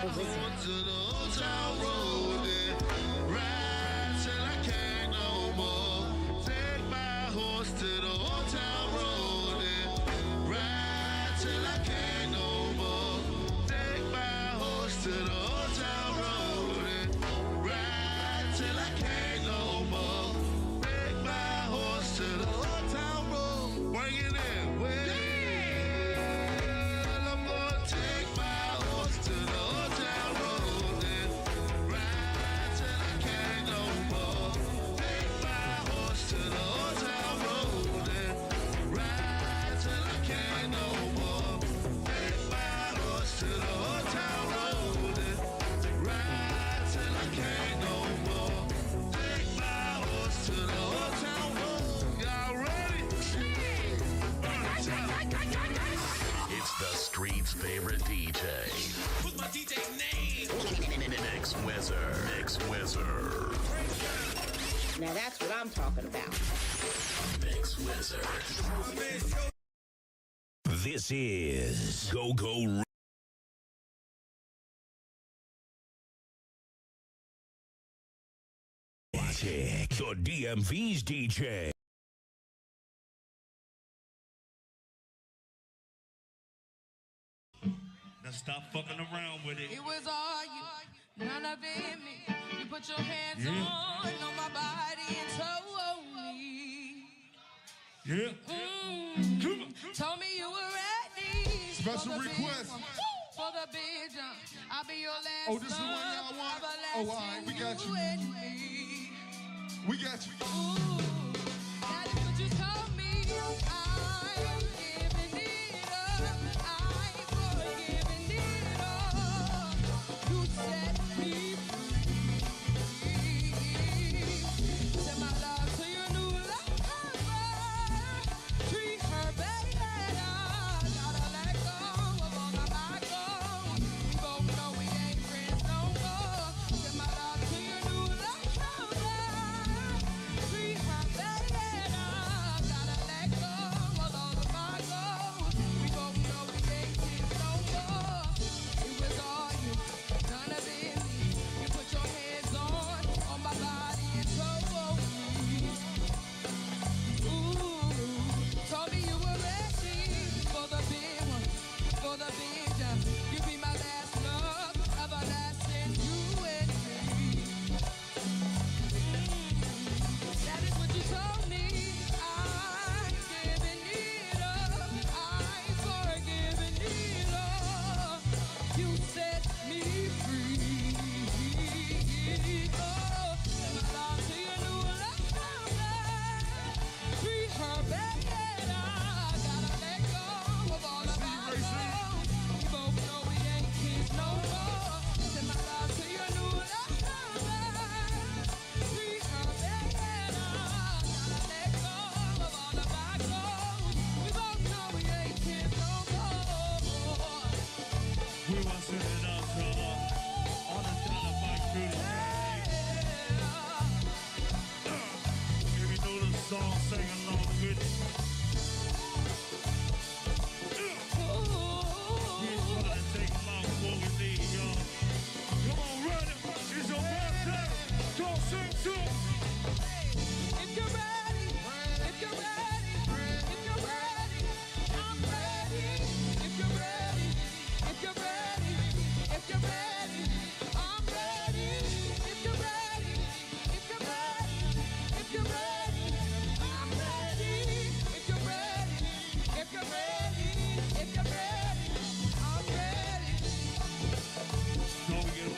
The Wizard. To the old town road, yeah. Ride till I can't no more. Take my horse to the old town road, yeah. Ride till I can't no more. Take my horse to the old town road, yeah. Ride till I can't no more. Take my horse to the old town road. Bring it in, well, I'm gonna take my horse to the old town road, yeah. Ride till I can't no more. Take my horse to the old town road, yeah. Ride till I can't no more. Take my horse to the old town road, yeah. Ride till I can't no more. Take my horse to the old town road. Y'all ready? It's the street's favorite DJ. What's my DJ name? Mix Wizard. Mix Wizard. Now that's what I'm talking about. Mix Wizard. This is Go Go. The DMV's DJ. Now stop fucking around with it. It was all you, none of it me. You put your hands on my body and told me. Yeah. Come on. Told me you were ready. Special for the request. big one, for the big jump. I'll be your last Oh, this is the one y'all want? Oh, all right, we got you. We got you. Ooh, that is what you told me. I'm giving it up. I'm forgiving it all. You set me free. Send my love to your new lover. Treat her better. Gotta let go of all of my goals. We both know we ain't friends no more. Send my love to your new lover. Treat her better. Gotta let go of all of my goals. We both know we ain't kids no more. It was all you, none of it me. You put your hands on my body and told me. Ooh, told me you were ready for the big one, for the big jump. You be my last love, everlasting, you and me. That is what you told me. I'm giving it up. I'm forgiving it all. You set me free. Oh, send my love to your new lover. Treat her better. Gotta let go of all of our goals. We both know we ain't kids no more. Send my love to your new lover. Treat her better. Gotta let go of all of our goals. We both know we ain't kids no more. We want to send it out to all the Dynamite crew. If you know the song, sing along with it. We ain't trying to take long before we leave, y'all. Come on, run it. It's your birthday. Go sing to it. If you're ready, if you're ready, if you're ready, I'm ready. If you're ready, if you're ready, if you're ready, I'm ready. If you're ready, if you're ready, if you're ready, I'm ready. If you're ready, if you're ready, if you're ready, I'm ready. Don't get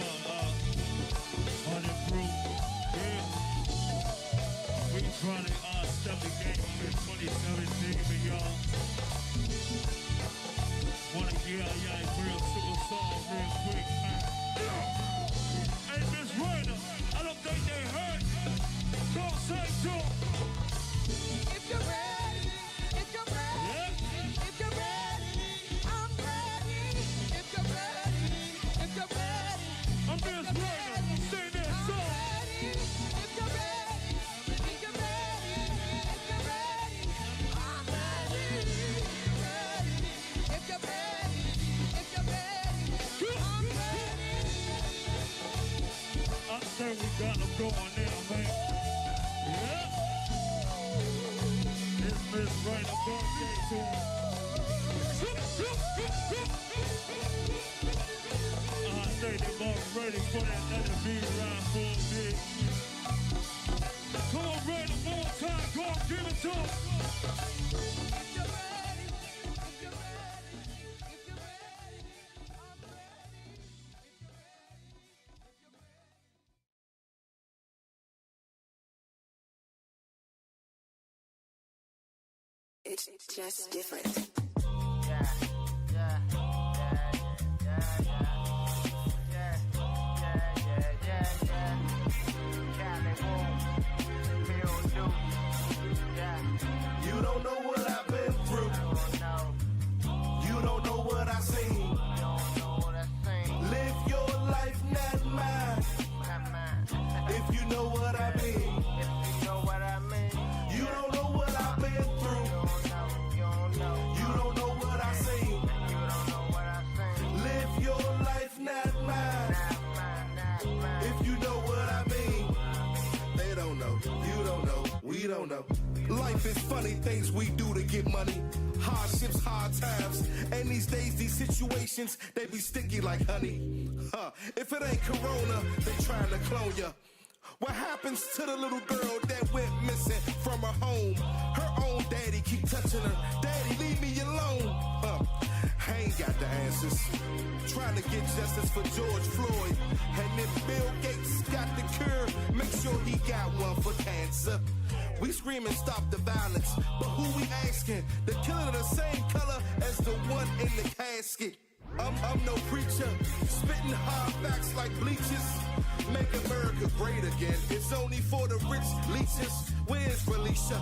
on the proof. Yeah. We trying to step the game up in 2017, but y'all wanna get y'all real super song real quick. Hey, Miss Ryder, I don't think they heard. Don't say so. If you're ready, if you're ready, Yeah. if you're ready, I'm ready. If you're ready, if you're ready, I'm Miss Ryder. Sing that I'm song. ready. If you're ready, if you're ready, if you're ready, I'm ready. If you're ready, if you're ready, if you're ready, I'm ready. them going there, man. Yeah. It's Miss Right, a birthday to him. I say they both ready for that letter B round for a bit. Come on, Red, one more time. Go on, give it to him. It's just different. You don't know what I've been through. You don't know what I've seen. Live your life, not mine. If you know what I mean. You don't know what I've been through. You don't know what I've seen. Live your life, not mine. If you know what I mean. They don't know. You don't know. We don't know. Life is funny things we do to get money. Hardships, hard times. And these days, these situations, they be sticky like honey. If it ain't Corona, they trying to clone ya. What happens to the little girl that went missing from her home? Her own daddy keep touching her. Daddy, leave me alone. I ain't got the answers. Trying to get justice for George Floyd. And if Bill Gates got the cure, make sure he got one for cancer. We screaming stop the violence, but who we asking? The killer the same color as the one in the casket. I'm no preacher, spitting hard facts like bleachers. Make America great again. It's only for the rich leeches. Where's Felicia?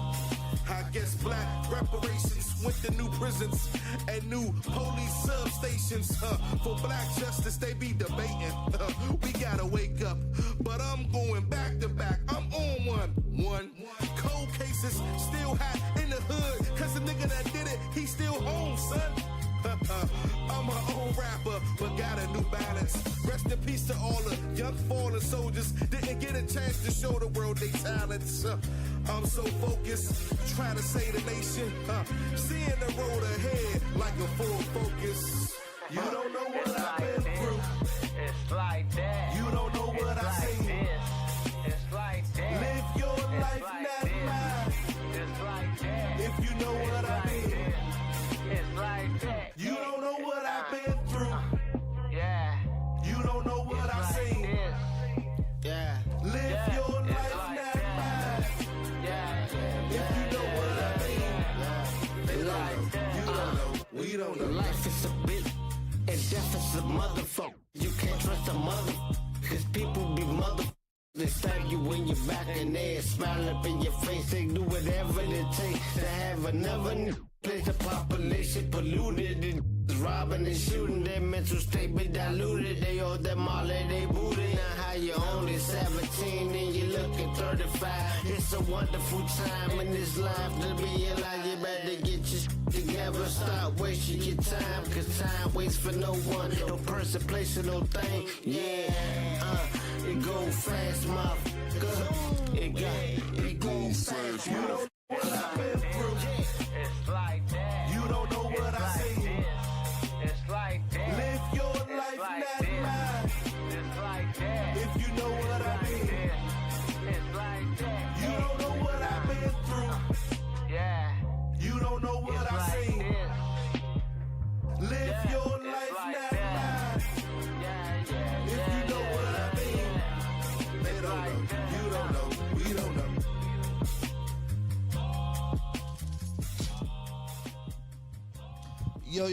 I guess black reparations went to new prisons and new police substations. For black justice, they be debating. We gotta wake up, but I'm going back to back. I'm on one. Cold cases still hot in the hood, cause the nigga that did it, he still home, son. I'm my own rapper, but got a new balance. Rest in peace to all the young fallen soldiers. Didn't get a chance to show the world their talents. I'm so focused, trying to save the nation. Seeing the road ahead like a full focus. You don't know what I've been through. It's like that. You don't know what I've seen. It's like that. Live your life, not mine. It's like that. If you know what I mean. It's like that. You don't know what I've been through. Yeah. You don't know what I've seen. Yeah. Live your life, not mine. If you know what I mean. They don't know. You don't know. We don't know. Life is a bitch and death is a motherfucker. You can't trust a mother, cause people be mother. They stab you in your back and they smile up in your face. They do whatever it takes to have another place. The population polluted and robbing and shooting. Their mental state be diluted. They owe them all that they booted. Now how you only 17 and you looking 35. It's a wonderful time in this life to be alive. You better get your together. Stop wasting your time, cause time waits for no one. No person, place, or no thing. Yeah, it go fast, motherfucker. It go fast, You don't know what I've been through. It's like that. You don't know what I've seen. It's like that. Live your life, not mine. It's like that. If you know what I mean. It's like that. You don't know what I've been through. Yeah. You don't know what I've seen. Live your life, not mine. If you know what I mean. They don't know. You don't know. We don't know. Yo.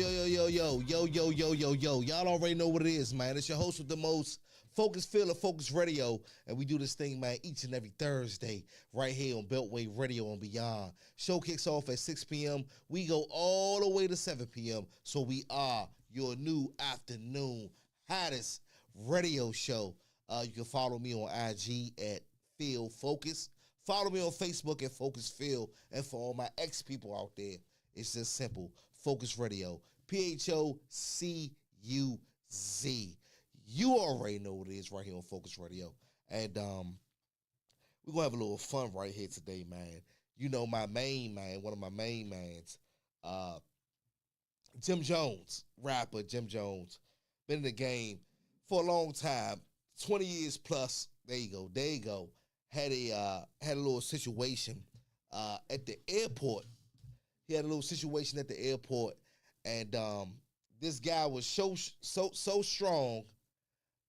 Y'all already know what it is, man. It's your host with the most, Focus Field of Focus Radio. And we do this thing, man, each and every Thursday right here on Beltway Radio and beyond. Show kicks off at 6 p.m. We go all the way to 7 p.m. So we are your new afternoon hottest radio show. You can follow me on IG at Field Focus. Follow me on Facebook at Focus Field. And for all my ex-people out there, it's just simple. Focus Radio. PHOCUZ. You already know what it is right here on Focus Radio. And we're gonna have a little fun right here today, man. You know, my main man, one of my main mans, Jim Jones, rapper Jim Jones, been in the game for a long time, 20 years plus. There you go. Had a little situation at the airport. He had a little situation at the airport, and this guy was so strong,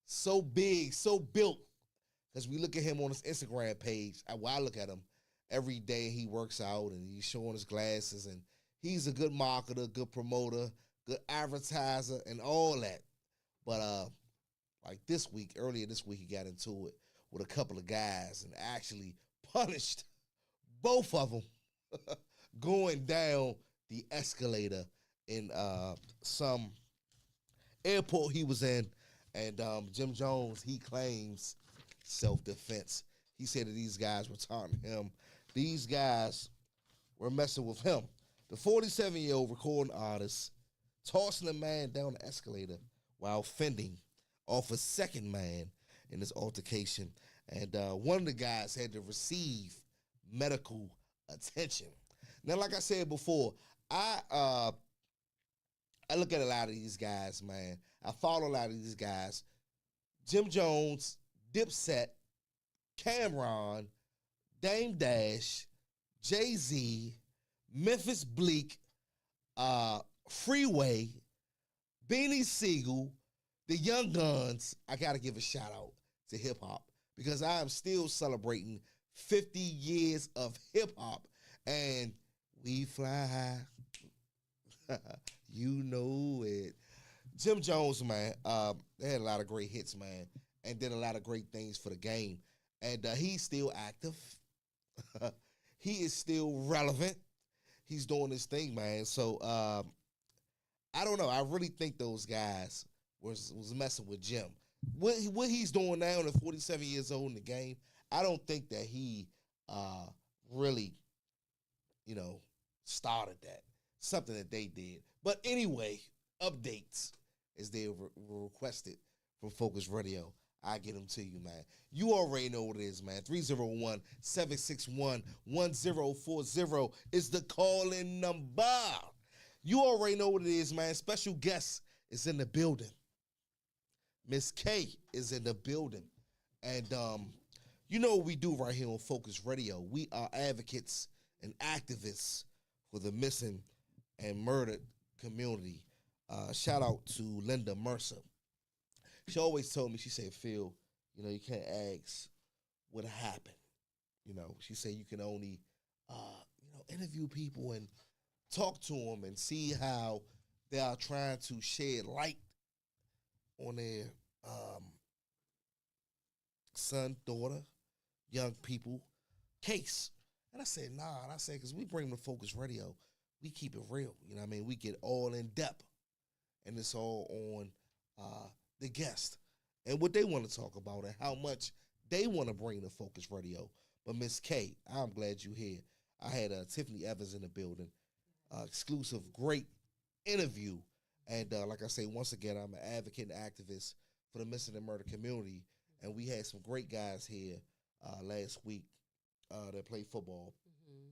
so big, so built. Because we look at him on his Instagram page. I look at him every day. He works out and he's showing his glasses, and he's a good marketer, good promoter, good advertiser, and all that. But like earlier this week, he got into it with a couple of guys and actually punished both of them going down the escalator in some airport he was in. And Jim Jones, he claims self-defense. He said that these guys were taunting him. These guys were messing with him. The 47-year-old recording artist tossing a man down the escalator while fending off a second man in this altercation. And one of the guys had to receive medical attention. Now, like I said before, I look at a lot of these guys, man. I follow a lot of these guys. Jim Jones, Dipset, Cameron, Dame Dash, Jay-Z, Memphis Bleak, Freeway, Beanie Siegel, the Young Guns. I got to give a shout out to hip hop because I am still celebrating 50 years of hip hop, and we fly high. You know it. Jim Jones, man, they had a lot of great hits, man, and did a lot of great things for the game. And he's still active. He is still relevant. He's doing his thing, man. So I don't know. I really think those guys was messing with Jim. What he's doing now at 47 years old in the game, I don't think that he really, started that. Something that they did. But anyway, updates as they were requested from Focus Radio. I get them to you, man. You already know what it is, man. 301-761-1040 is the call-in number. You already know what it is, man. Special guest is in the building. Miss K is in the building. And you know what we do right here on Focus Radio. We are advocates and activists for the missing and murdered community. Shout out to Linda Mercer. She always told me, she said, Phil, you can't ask what happened. She said you can only, interview people and talk to them and see how they are trying to shed light on their son, daughter, young people case. And I said, nah. And I said, because we bring them to Focus Radio, we keep it real. You know what I mean? We get all in depth. And it's all on the guest and what they want to talk about and how much they want to bring to Focus Radio. But Miss K, I'm glad you're here. I had Tiffany Evans in the building. Exclusive, great interview. And like I say, once again, I'm an advocate and activist for the missing and murder community. And we had some great guys here last week that played football. Mm-hmm.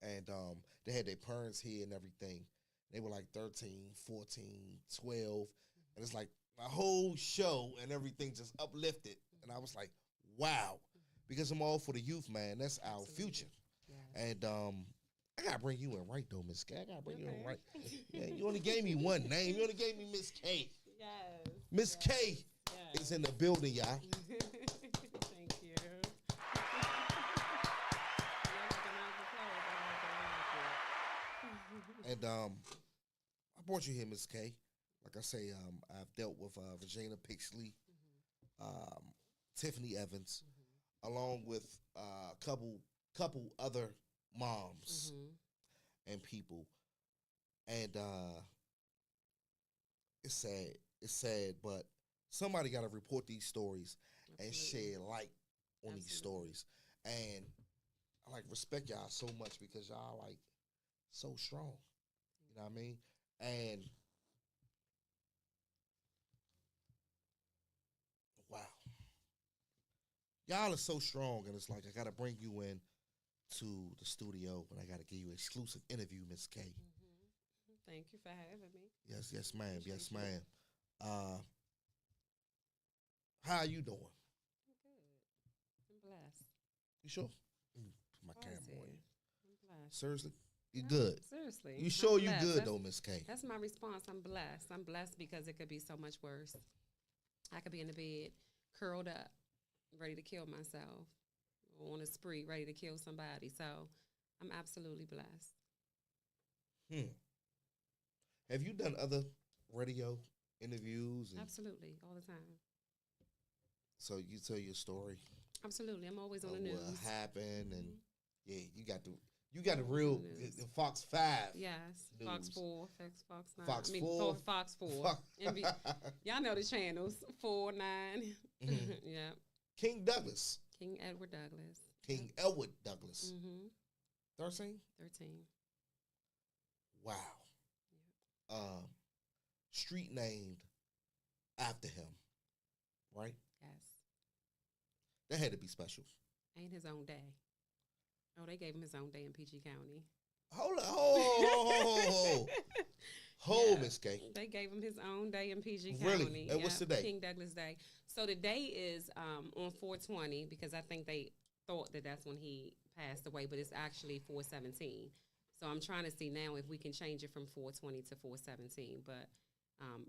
And they had their parents here and everything. They were like 13, 14, 12. And it's like my whole show and everything just uplifted. And I was like, wow. Because I'm all for the youth, man. That's our future. Yeah. And I got to bring you in right, though, Miss K. I got to bring you in right. Yeah, you only gave me one name. You only gave me Miss K. Yes. Miss K is in the building, y'all. Thank you. And I brought you here, Miss K. Like I say, I've dealt with Regina Pixley, Tiffany Evans, along with a couple other moms and people. And it's sad. It's sad, but somebody got to report these stories and shed light on these stories. And I respect y'all so much because y'all so strong. You know what I mean? And wow. y'all are so strong, and it's like I gotta bring you in to the studio, and I gotta give you an exclusive interview, Miss K. Thank you for having me. Yes, ma'am. Yes, ma'am. How are you doing? I'm good. I'm blessed. You sure? Put my camera Positive. on you. I'm blessed. Seriously? You No, good? Seriously. You I'm sure you blessed. good That's- though, Miss K? That's my response. I'm blessed. I'm blessed because it could be so much worse. I could be in the bed, curled up, ready to kill myself, on a spree, ready to kill somebody. So I'm absolutely blessed. Have you done other radio interviews? And Absolutely, all the time. so you tell your story Absolutely, I'm always on of the what news. happened, and Mhm. yeah, you got the real News. the Fox 5. Yes, Fox News. 4, Fox 9. Fox I mean, 4. Fox 4. Fox- Y'all know the channels, 4, 9. Mhm. Yeah, King Douglas. King Edward Douglas. King Elwood Douglas. Mm-hmm. 13? 13. Wow. Street named after him, right? Yes. That had to be special. Ain't his own day. Oh, they gave him his own day in PG County. Hold on. Hold, Yeah. Miss K. They gave him his own day in PG Really? County. And what's Yeah, the day? King Douglas Day. So the day is on 4/20 because I think they thought that that's when he passed away, but it's actually 4/17. So I'm trying to see now if we can change it from 4/20 to 4/17. But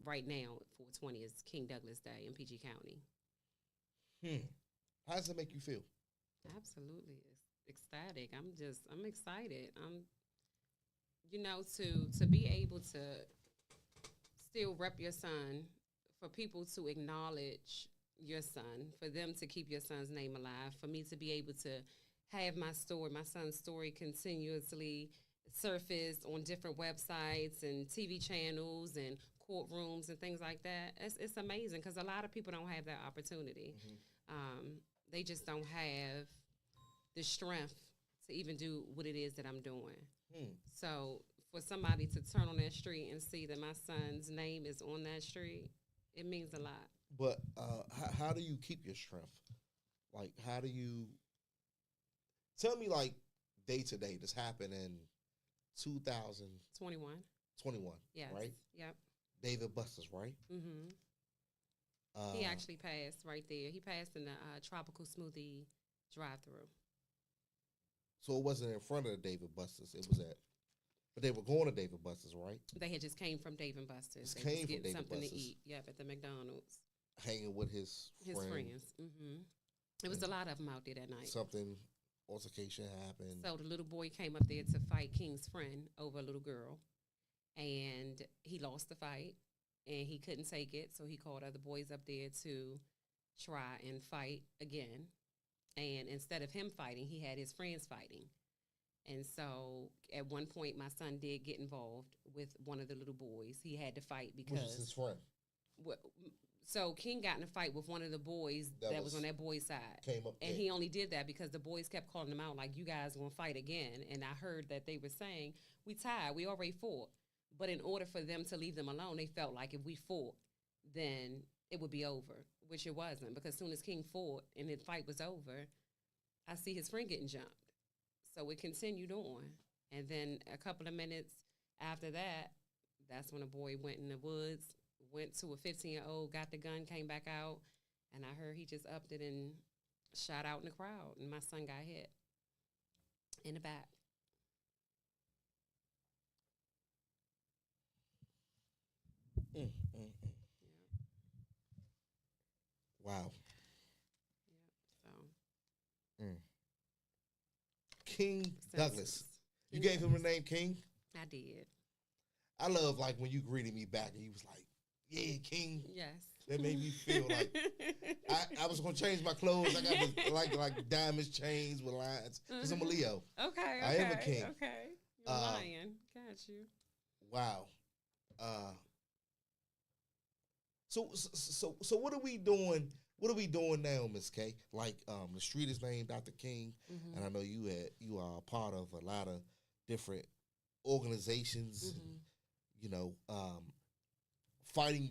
right now, 4/20 is King Douglas Day in PG County. How does it make you feel? Absolutely, it's ecstatic. I'm excited. To be able to still rep your son, for people to acknowledge your son, for them to keep your son's name alive, for me to be able to have my son's story continuously surface on different websites and TV channels and courtrooms and things like that. It's amazing because a lot of people don't have that opportunity. They just don't have the strength to even do what it is that I'm doing. So for somebody to turn on that street and see that my son's name is on that street, it means a lot. But how do you keep your strength? Like, how do you tell me, like, day to day? This happened in 2021, 21. Yes. right? Yep. David Buster's, right? Mm-hmm. He actually passed right there. He passed in the tropical smoothie drive-through. So it wasn't in front of the David Buster's. It was but they were going to David Buster's, right? They had just came from Dave and Buster's. Just They came was from getting Dave and something to Buster's. eat. Yep, at the McDonald's. Hanging with his Friends. Mm-hmm. It was a lot of them out there that night. Something altercation happened. So the little boy came up there to fight King's friend over a little girl, and he lost the fight, and he couldn't take it, so he called other boys up there to try and fight again. And instead of him fighting, he had his friends fighting. And so at one point, my son did get involved with one of the little boys. He had to fight Which is his because friend. so King got in a fight with one of the boys that was on that boy's side. Came up And there. he only did that because the boys kept calling him out, like, you guys gonna fight again. And I heard that they were saying, we tied, we already fought. But in order for them to leave them alone, they felt like if we fought, then it would be over, which it wasn't. Because as soon as King fought and the fight was over, I see his friend getting jumped. So it continued on. And then a couple of minutes after that, that's when a boy went in the woods, went to a 15-year-old, got the gun, came back out, and I heard he just upped it and shot out in the crowd, and my son got hit in the back. Wow. So King Douglas. Census. You gave him the name King? I did. I love, like, when you greeted me back and he was like, yeah, King. Yes. That made me feel like I was gonna change my clothes. I got the, like diamonds chains with lines because I'm a Leo. Okay. I am a king. Okay. You're lying. Got you. Wow. So what are we doing? What are we doing now, Miss K? Like, the street is named after King, Mm-hmm. and I know you are a part of a lot of different organizations. Mm-hmm. You know, fighting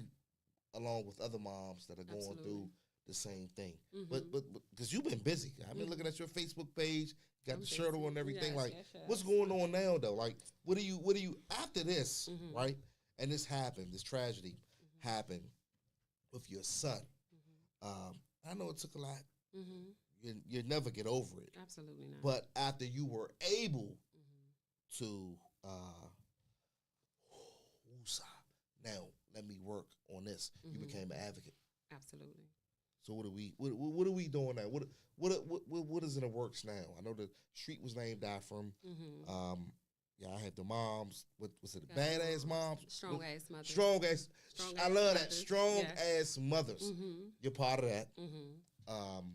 along with other moms that are going Absolutely. through the same thing. Mhm. But because you've been busy, I've been looking at your Facebook page, got I'm the shirt busy. on and everything. Yes, Like, yes, yes. what's going on now though? Like, what do you after this, Mhm. right? And this happened, this tragedy happened with your son. I know it took a lot. Mm-hmm. You never get over it. Absolutely not. But after you were able to woosah, now let me work on this. You Mhm. became an advocate. Absolutely. So what are we doing now? What is in the works now? I know the street was named after him. Mm-hmm. Yeah, I had the moms. What was it? The Got the badass moms. Strong ass mothers. Strong ass. Strong I ass love that. mothers. Strong Yes. ass mothers. Mm-hmm. You're part of that. Mm-hmm.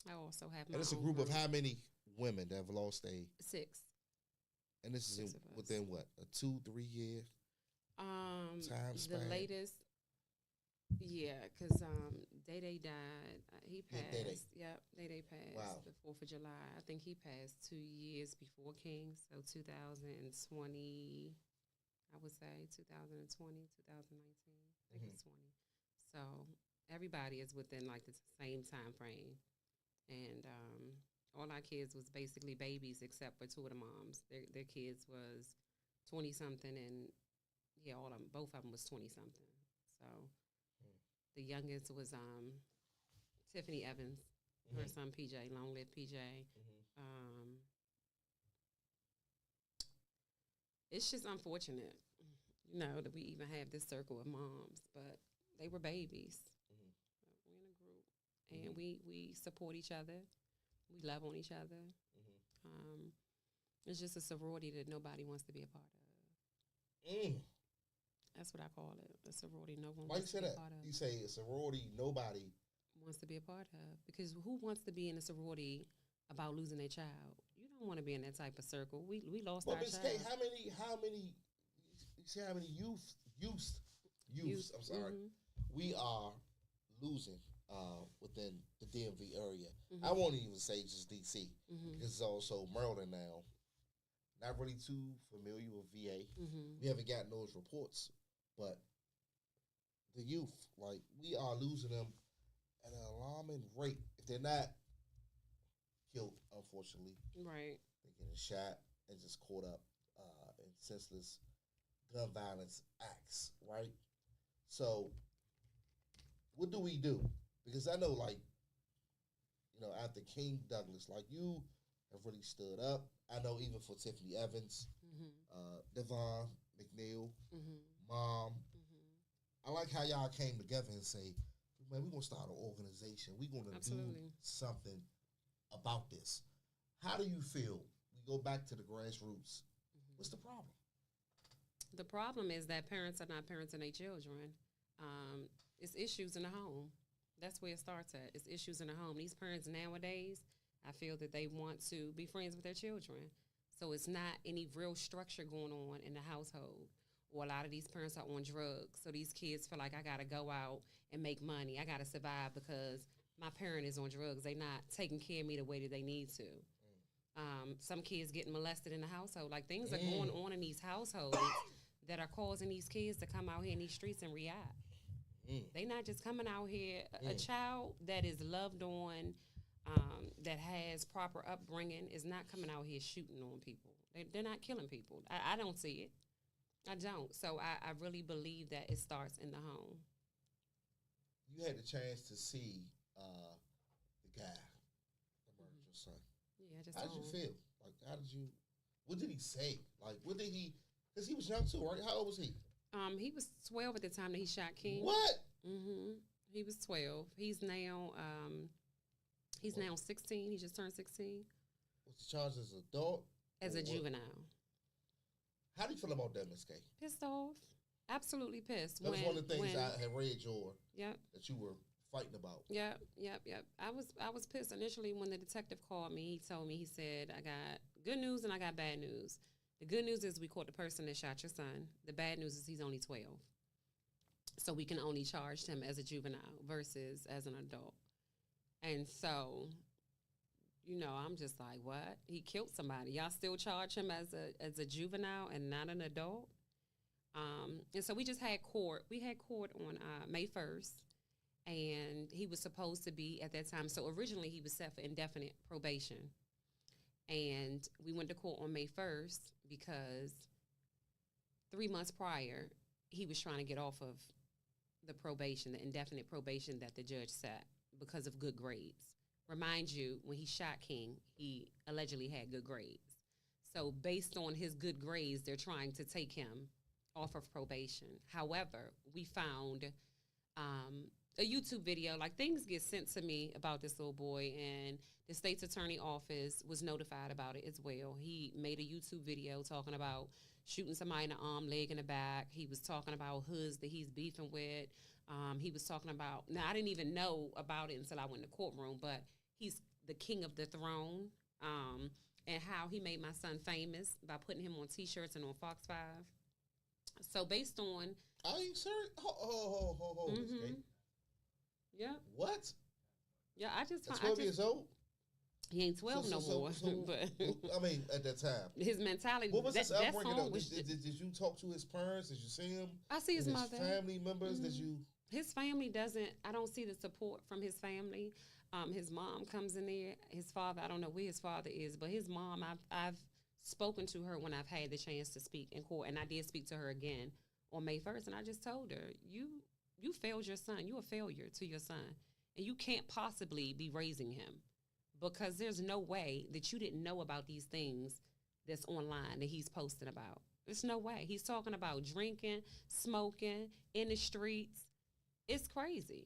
I also have my And it's a own group of how many women that have lost 6. and this is Six of us. within what, a 2-3 year time The span? latest, yeah, because Day died. He Yeah, passed. Day-Day. Yep, Day passed Wow. the 4th of July. I think he passed 2 years before King, so 2020. I would say 2020, 2019. I think it's 20. So everybody is within like the same time frame, and all our kids was basically babies except for 2 of the moms. Their kids was 20 something, and yeah, all of them, both of them was 20 something. So the youngest was Tiffany Evans, her son PJ, long live PJ. It's just unfortunate, that we even have this circle of moms, but they were babies. We're in a group, and we support each other. We love on each other. It's just a sorority that nobody wants to be a part of. That's what I call it, a sorority no one Why you wants say to be that? a part of. You say a sorority nobody. Wants to be a part of, because who wants to be in a sorority about losing their child? You don't want to be in that type of circle. We lost Well, our Ms. child. K, how many? You see how many youths? I'm sorry. We are losing within the DMV area. I won't even say just DC. It's also Maryland now. Not really too familiar with VA. We haven't gotten those reports, but the youth, like, we are losing them at an alarming rate. If they're not killed, unfortunately, Right. they're getting shot and just caught up in senseless gun violence acts, right? So, what do we do? Because I know, like, after King Douglas, like, you have really stood up. I know even for Tiffany Evans, Devon McNeil, Mom. I like how y'all came together and say, man, we're going to start an organization. We're going to do something about this. How do you feel? We go back to the grassroots. What's the problem? The problem is that parents are not parenting their children. It's issues in the home. That's where it starts at. It's issues in the home. These parents nowadays, I feel that they want to be friends with their children. So it's not any real structure going on in the household. Or a lot of these parents are on drugs. So these kids feel like I got to go out and make money. I got to survive because my parent is on drugs. They're not taking care of me the way that they need to. Some kids getting molested in the household. Like, things are going on in these households that are causing these kids to come out here in these streets and react. They not just coming out here. A child that is loved on, that has proper upbringing, is not coming out here shooting on people. They're not killing people. I don't see it. I don't. So I really believe that it starts in the home. You had the chance to see the guy that murdered your son. Yeah, I just How did you feel? Like, what did he say? Like, what did he, because he was young too, right? How old was he? He was 12 at the time that he shot King. What? He was 12. He's now 16. He just turned 16. Was he charged as an adult? As a juvenile. How do you feel about that, Ms. K? Pissed off. Absolutely pissed. That was one of the things I had read Yep. that you were fighting about. Yep. I was pissed initially when the detective called me. He told me, he said, I got good news and I got bad news. The good news is we caught the person that shot your son. The bad news is he's only 12. So we can only charge him as a juvenile versus as an adult. And so, I'm just like, what? He killed somebody. Y'all still charge him as a juvenile and not an adult? And so we just had court. We had court on May 1st. and he was supposed to be at that time. So originally he was set for indefinite probation. And we went to court on May 1st because 3 months prior, he was trying to get off of the probation, the indefinite probation that the judge set because of good grades. Remind you, when he shot King, he allegedly had good grades. So based on his good grades, they're trying to take him off of probation. However, we found a YouTube video. Like, things get sent to me about this little boy, and the state's attorney office was notified about it as well. He made a YouTube video talking about shooting somebody in the arm, leg, in the back. He was talking about hoods that he's beefing with. He was talking about, now I didn't even know about it until I went in the courtroom, but he's the king of the throne, and how he made my son famous by putting him on T-shirts and on Fox 5. So based on... Are you serious? Hold. Mm-hmm. Yeah. What? Yeah, I just... At 12 years old? He ain't 12 no more. But I mean, at that time. His mentality... What was this upbringing? Did you talk to his parents? Did you see him? I see his mother. Family members? Mm-hmm. Did you... His family doesn't... I don't see the support from his family. His mom comes in there. His father, I don't know where his father is, but his mom, I've spoken to her when I've had the chance to speak in court, and I did speak to her again on May 1st, and I just told her, you failed your son. You're a failure to your son, and you can't possibly be raising him because there's no way that you didn't know about these things that's online that he's posting about. There's no way. He's talking about drinking, smoking, in the streets. It's crazy.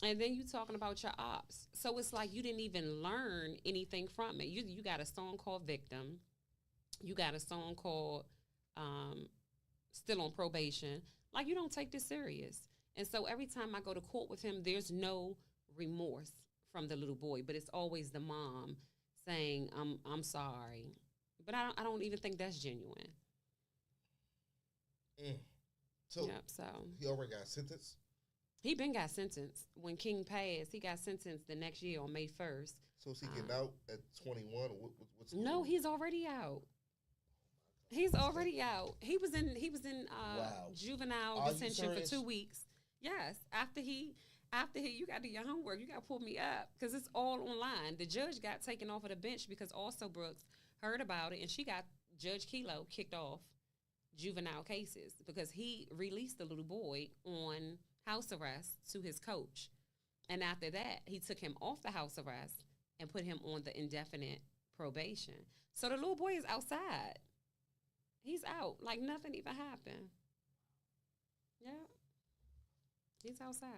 And then you talking about your ops. So it's like you didn't even learn anything from it. You got a song called Victim. You got a song called Still on Probation. Like, you don't take this serious. And so every time I go to court with him, there's no remorse from the little boy, but it's always the mom saying, I'm sorry. But I don't even think that's genuine. So, yep, so he already got sentenced? He been got sentenced. When King passed, he got sentenced the next year on May 1st. So is he getting out at 21? Or what's no, he's already out. He's already out. He was in wow. juvenile detention for 2 weeks. Yes, after he, you got to do your homework. You got to pull me up because it's all online. The judge got taken off of the bench because also Brooks heard about it, and she got Judge Kelo kicked off juvenile cases because he released the little boy on house arrest to his coach. And after that, he took him off the house arrest and put him on the indefinite probation. So the little boy is outside. He's out like nothing even happened. Yeah. He's outside.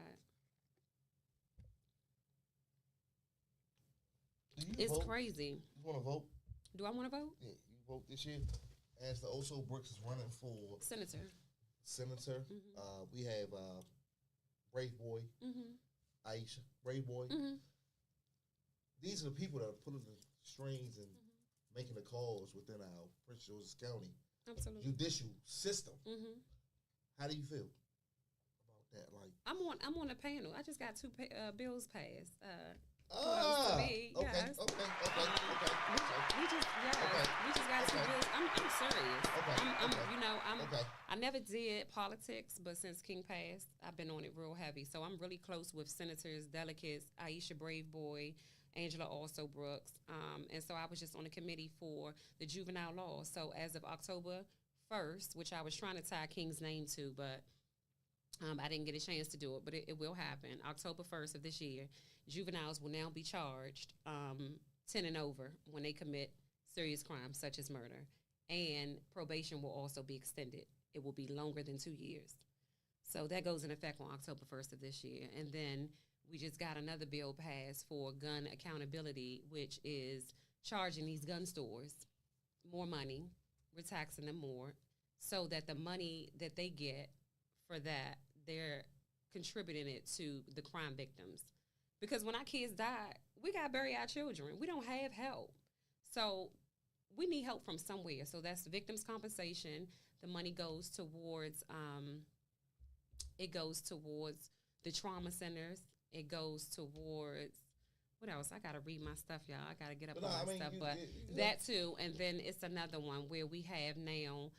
It's vote? crazy. You want to vote? Do I want to vote? Yeah, you vote this year. As the Oso Brooks is running for Senator. Mm-hmm. We have Brave Boy, Aisha, Brave Boy. Mm-hmm. These are the people that are pulling the strings and making the calls within our Prince George's County judicial system. Mm-hmm. How do you feel about that? Like, I'm on a panel. I just got 2 bills passed. okay. We just got 2 bills. I'm serious. Okay. I never did politics, but since King passed, I've been on it real heavy. So I'm really close with senators, delegates, Aisha Brave Boy, Angela Also Brooks. And so I was just on the committee for the juvenile law. So as of October 1st, which I was trying to tie King's name to, but I didn't get a chance to do it, but it will happen. October 1st of this year, juveniles will now be charged 10 and over when they commit serious crimes such as murder. And probation will also be extended. It will be longer than 2 years. So that goes in effect on October 1st of this year. And then we just got another bill passed for gun accountability, which is charging these gun stores more money. We're taxing them more so that the money that they get for that, they're contributing it to the crime victims. Because when our kids die, we got to bury our children. We don't have help. So we need help from somewhere. So that's victims' compensation. The money goes towards the trauma centers. It goes towards, what else? I got to read my stuff, y'all. I got to get up on my stuff. But that too. And then it's another one where we have now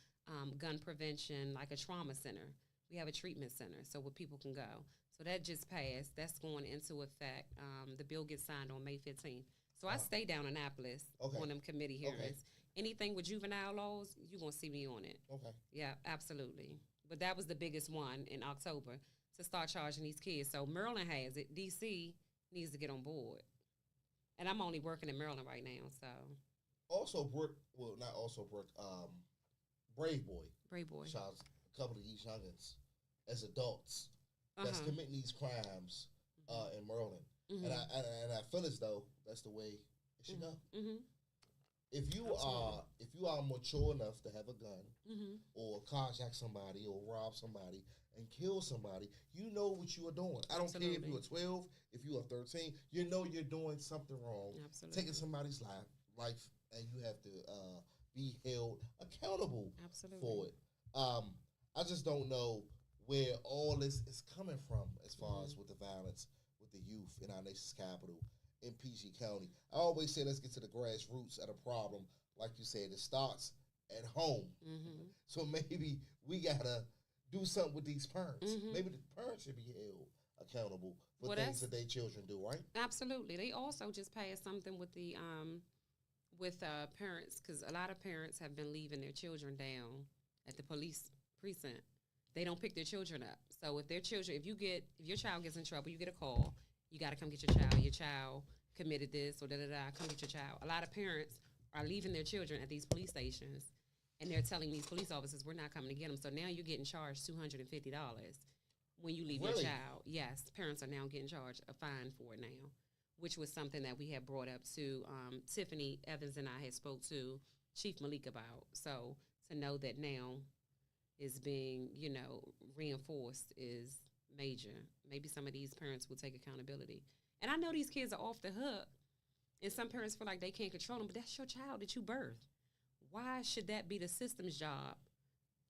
gun prevention, like a trauma center. we have a treatment center, so where people can go. So that just passed. That's going into effect. The bill gets signed on May 15th. So I stay down in Annapolis on them committee hearings. Anything with juvenile laws, you're going to see me on it. Okay. Yeah, absolutely. But that was the biggest one in October to start charging these kids. So Maryland has it. D.C. needs to get on board. And I'm only working in Maryland right now, so. Also, Brooke, well, not also Brooke, Brave Boy. Brave Boy. Shot a couple of these youngins as adults that's committing these crimes in Maryland. And I feel as though that's the way it should go. If you are mature enough to have a gun or carjack somebody or rob somebody and kill somebody, you know what you are doing. I don't care if you are 12, if you are 13, you know you're doing something wrong. Taking somebody's life, and you have to be held accountable for it. I just don't know where all this is coming from as far as with the violence with the youth in our nation's capital in PG County. I always say let's get to the grassroots of the problem. Like you said, it starts at home. So maybe we got to do something with these parents. Maybe the parents should be held accountable for things that their children do, right? Absolutely. They also just passed something with the parents, because a lot of parents have been leaving their children down at the police precinct. They don't pick their children up. So if your child gets in trouble, you get a call. You got to come get your child. Your child committed this or da-da-da. Come get your child. A lot of parents are leaving their children at these police stations, and they're telling these police officers, we're not coming to get them. So now you're getting charged $250 when you leave your child. Yes, parents are now getting charged a fine for it now, which was something that we had brought up to Tiffany Evans and I had spoke to Chief Malik about. So to know that now is being, reinforced is major. Maybe some of these parents will take accountability. And I know these kids are off the hook, and some parents feel like they can't control them, but that's your child that you birthed. Why should that be the system's job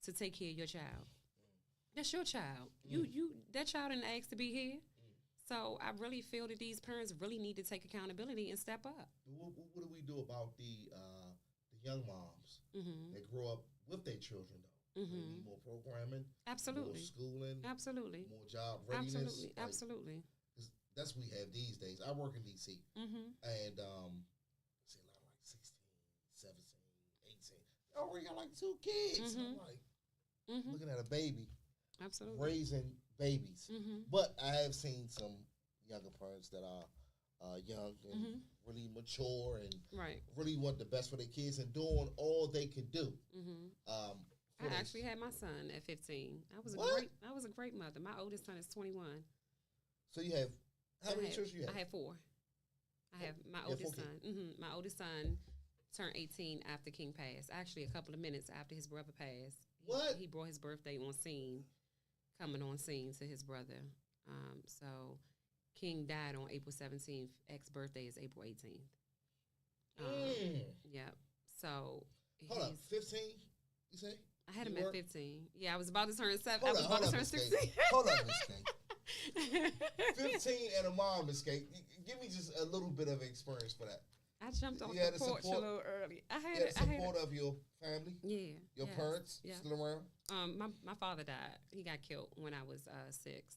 to take care of your child? That's your child. That child didn't ask to be here. So I really feel that these parents really need to take accountability and step up. What do we do about the young moms that grow up with their children, though? We need more programming. Absolutely. More schooling. Absolutely. More job readiness. Absolutely. Absolutely. That's what we have these days. I work in D.C. And see a lot of like 16, 17, 18. They already got like 2 kids. I'm like looking at a baby. Absolutely. Raising babies. But I have seen some younger parents that are young and really mature and really want the best for their kids and doing all they can do. I actually had my son at 15. I was a great mother. My oldest son is 21. So you have how many children you have? I have 4. I have my oldest son. My oldest son turned 18 after King passed. Actually, a couple of minutes after his brother passed. What? He brought his birthday on scene, coming on scene to his brother. So King died on April 17th. Ex birthday is April 18th. Yep. So hold up, 15. You say? I had him at 15. Yeah, I was about to turn 7. I was about about to turn 16. Hold on, Miss K. 15 and a mom, Miss K. Give me just a little bit of experience for that. I jumped off the porch a little early. I had support of your family. Yeah. Your parents still around. My father died. He got killed when I was 6.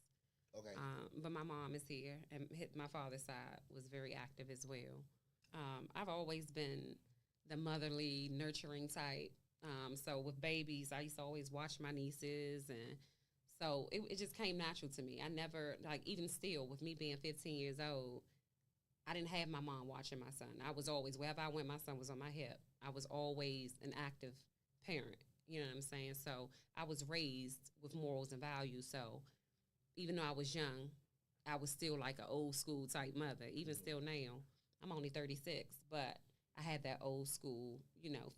Okay. But my mom is here, and my father's side was very active as well. I've always been the motherly, nurturing type. So with babies, I used to always watch my nieces, and so it just came natural to me. I never, even still, with me being 15 years old, I didn't have my mom watching my son. I was always, wherever I went, my son was on my hip. I was always an active parent, you know what I'm saying? So I was raised with morals and values. So even though I was young, I was still like an old school type mother. Even still now, I'm only 36, but I had that old school,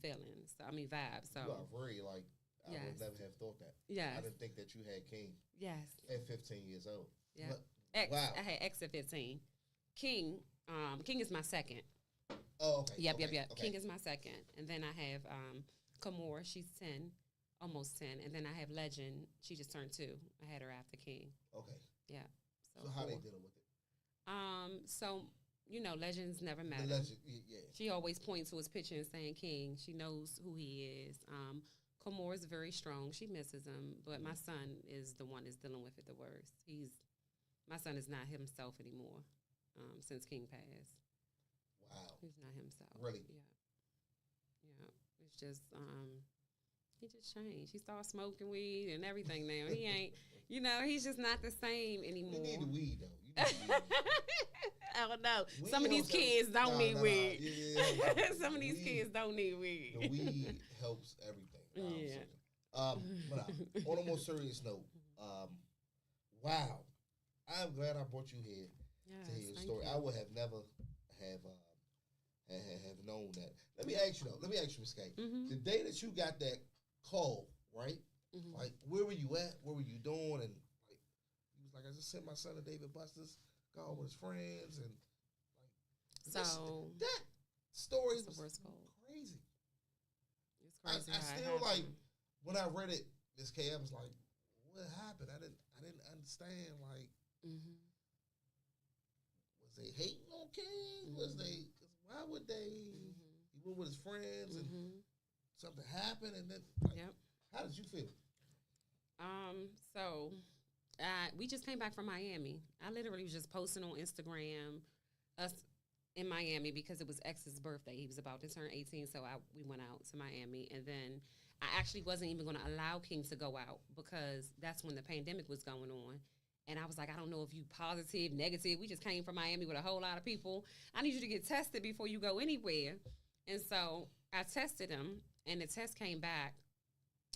feeling. So vibe. So you are very I would never have thought that. Yes. I didn't think that you had King. Yes. At 15 years old. Yeah. Wow. I had X at 15. King is my second. Oh, okay. Yep. Okay. King is my second. And then I have Kamora, she's 10, almost 10. And then I have Legend, she just turned 2. I had her after King. Okay. Yeah. So how they dealing with it? So Legend's never met him. Legend, yeah. She always points to his picture and saying King. She knows who he is. Kamora is very strong. She misses him, but my son is the one that's dealing with it the worst. My son is not himself anymore since King passed. Wow. He's not himself. Really? Yeah. It's just he just changed. He started smoking weed and everything now. He ain't, he's just not the same anymore. You need the weed though. You need the weed. I don't know. Weed Some of these helps kids don't need weed. Yeah. Some of these kids don't need weed. The weed helps everything. Yeah. But on a more serious note, wow, I'm glad I brought you here to hear your story. You. I would have never have known that. Let me ask you, Ms. K. Mm-hmm. The day that you got that call, right? Mm-hmm. Like, where were you at? What were you doing? And like, he was like, I just sent my son to David Buster's, got with his friends, and like, so that story was crazy. It's crazy. I still like when I read it, Ms. K. I was like, what happened? I didn't understand. Like, was they hating on King? Was they? Why would they? He went with his friends and something happened, and then like, how did you feel? So we just came back from Miami. I literally was just posting on Instagram us in Miami because it was X's birthday. He was about to turn 18, so we went out to Miami, and then I actually wasn't even going to allow King to go out because that's when the pandemic was going on. And I was like, I don't know if you positive, negative. We just came from Miami with a whole lot of people. I need you to get tested before you go anywhere. And so I tested him, and the test came back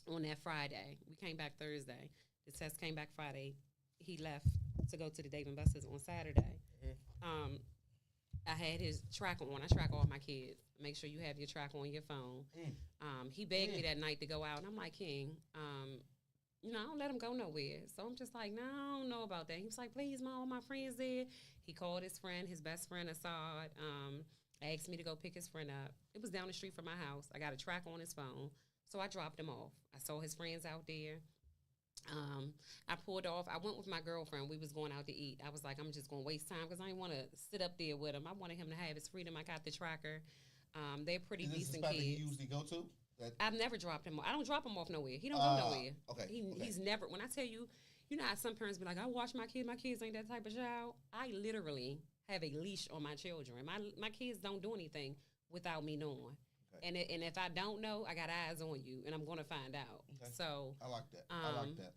on that Friday. We came back Thursday. The test came back Friday. He left to go to the Dave & Buster's on Saturday. I had his track on. I track all my kids. Make sure you have your track on your phone. He begged me that night to go out, and I'm like, King, I don't let him go nowhere. So I'm just like, no, I don't know about that. He was like, please, Mom, all my friends there. He called his friend, his best friend, Assad, asked me to go pick his friend up. It was down the street from my house. I got a track on his phone. So I dropped him off. I saw his friends out there. I pulled off. I went with my girlfriend. We was going out to eat. I was like, I'm just going to waste time because I didn't want to sit up there with him. I wanted him to have his freedom. I got the tracker. They're pretty decent kids. Is this the spot that you usually go to? I've never dropped him off. I don't drop him off nowhere. He don't go nowhere. Okay. He's never, when I tell you, how some parents be like, I watch my kids ain't that type of child. I literally have a leash on my children. My kids don't do anything without me knowing. Okay. And if I don't know, I got eyes on you, and I'm going to find out. Okay. So I like that.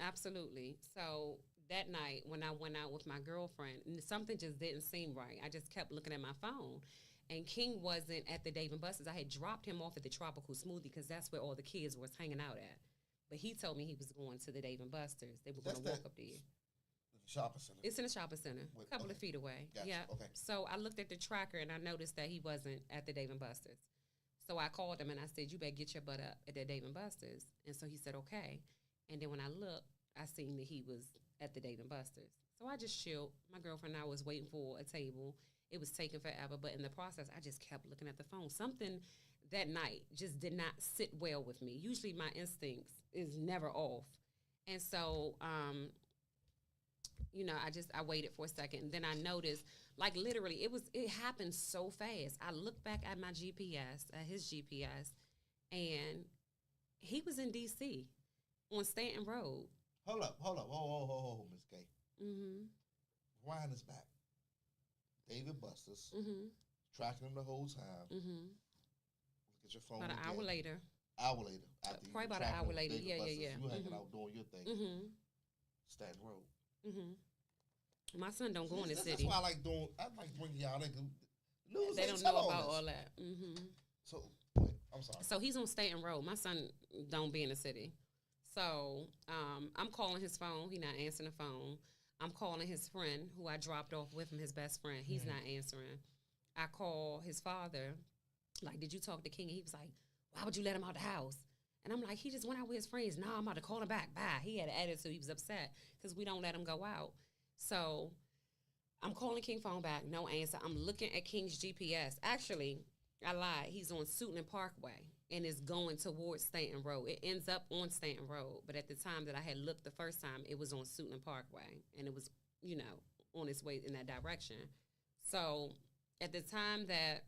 Absolutely. So that night when I went out with my girlfriend, something just didn't seem right. I just kept looking at my phone. And King wasn't at the Dave & Buster's. I had dropped him off at the Tropical Smoothie because that's where all the kids was hanging out at. But he told me he was going to the Dave & Buster's. They were going to walk up there. The shopping center. It's in a shopping center, a couple of feet away. Gotcha. Yeah. Okay. So I looked at the tracker and I noticed that he wasn't at the Dave & Buster's. So I called him and I said, you better get your butt up at the Dave & Buster's. And so he said, okay. And then when I looked, I seen that he was at the Dave & Buster's. So I just chilled. My girlfriend and I was waiting for a table. It was taking forever, but in the process, I just kept looking at the phone. Something that night just did not sit well with me. Usually my instincts is never off. And so, I waited for a second. And then I noticed, like literally, it happened so fast. I looked back at my GPS, at his GPS, and he was in D.C. on Stanton Road. Hold up. Whoa, Ms. K. Ryan is back. David Buster's, tracking him the whole time. Look at your phone. About an hour later. Hour later. After probably about an hour later. Yeah. You hanging out doing your thing. Stanton Road. My son don't go in the city. That's why I like bringing y'all in. News they don't know about all that. So, wait, I'm sorry. So he's on Stanton Road. My son don't be in the city. So I'm calling his phone. He not answering the phone. I'm calling his friend who I dropped off with him, his best friend. He's not answering. I call his father, like, did you talk to King? And he was like, why would you let him out the house? And I'm like, he just went out with his friends. No, I'm about to call him back. Bye. He had an attitude. He was upset because we don't let him go out. So I'm calling King phone back. No answer. I'm looking at King's GPS. Actually, I lied. He's on Suitland Parkway and is going towards Stanton Road. It ends up on Stanton Road. But at the time that I had looked the first time, it was on Suitland Parkway. And it was, on its way in that direction. So at the time that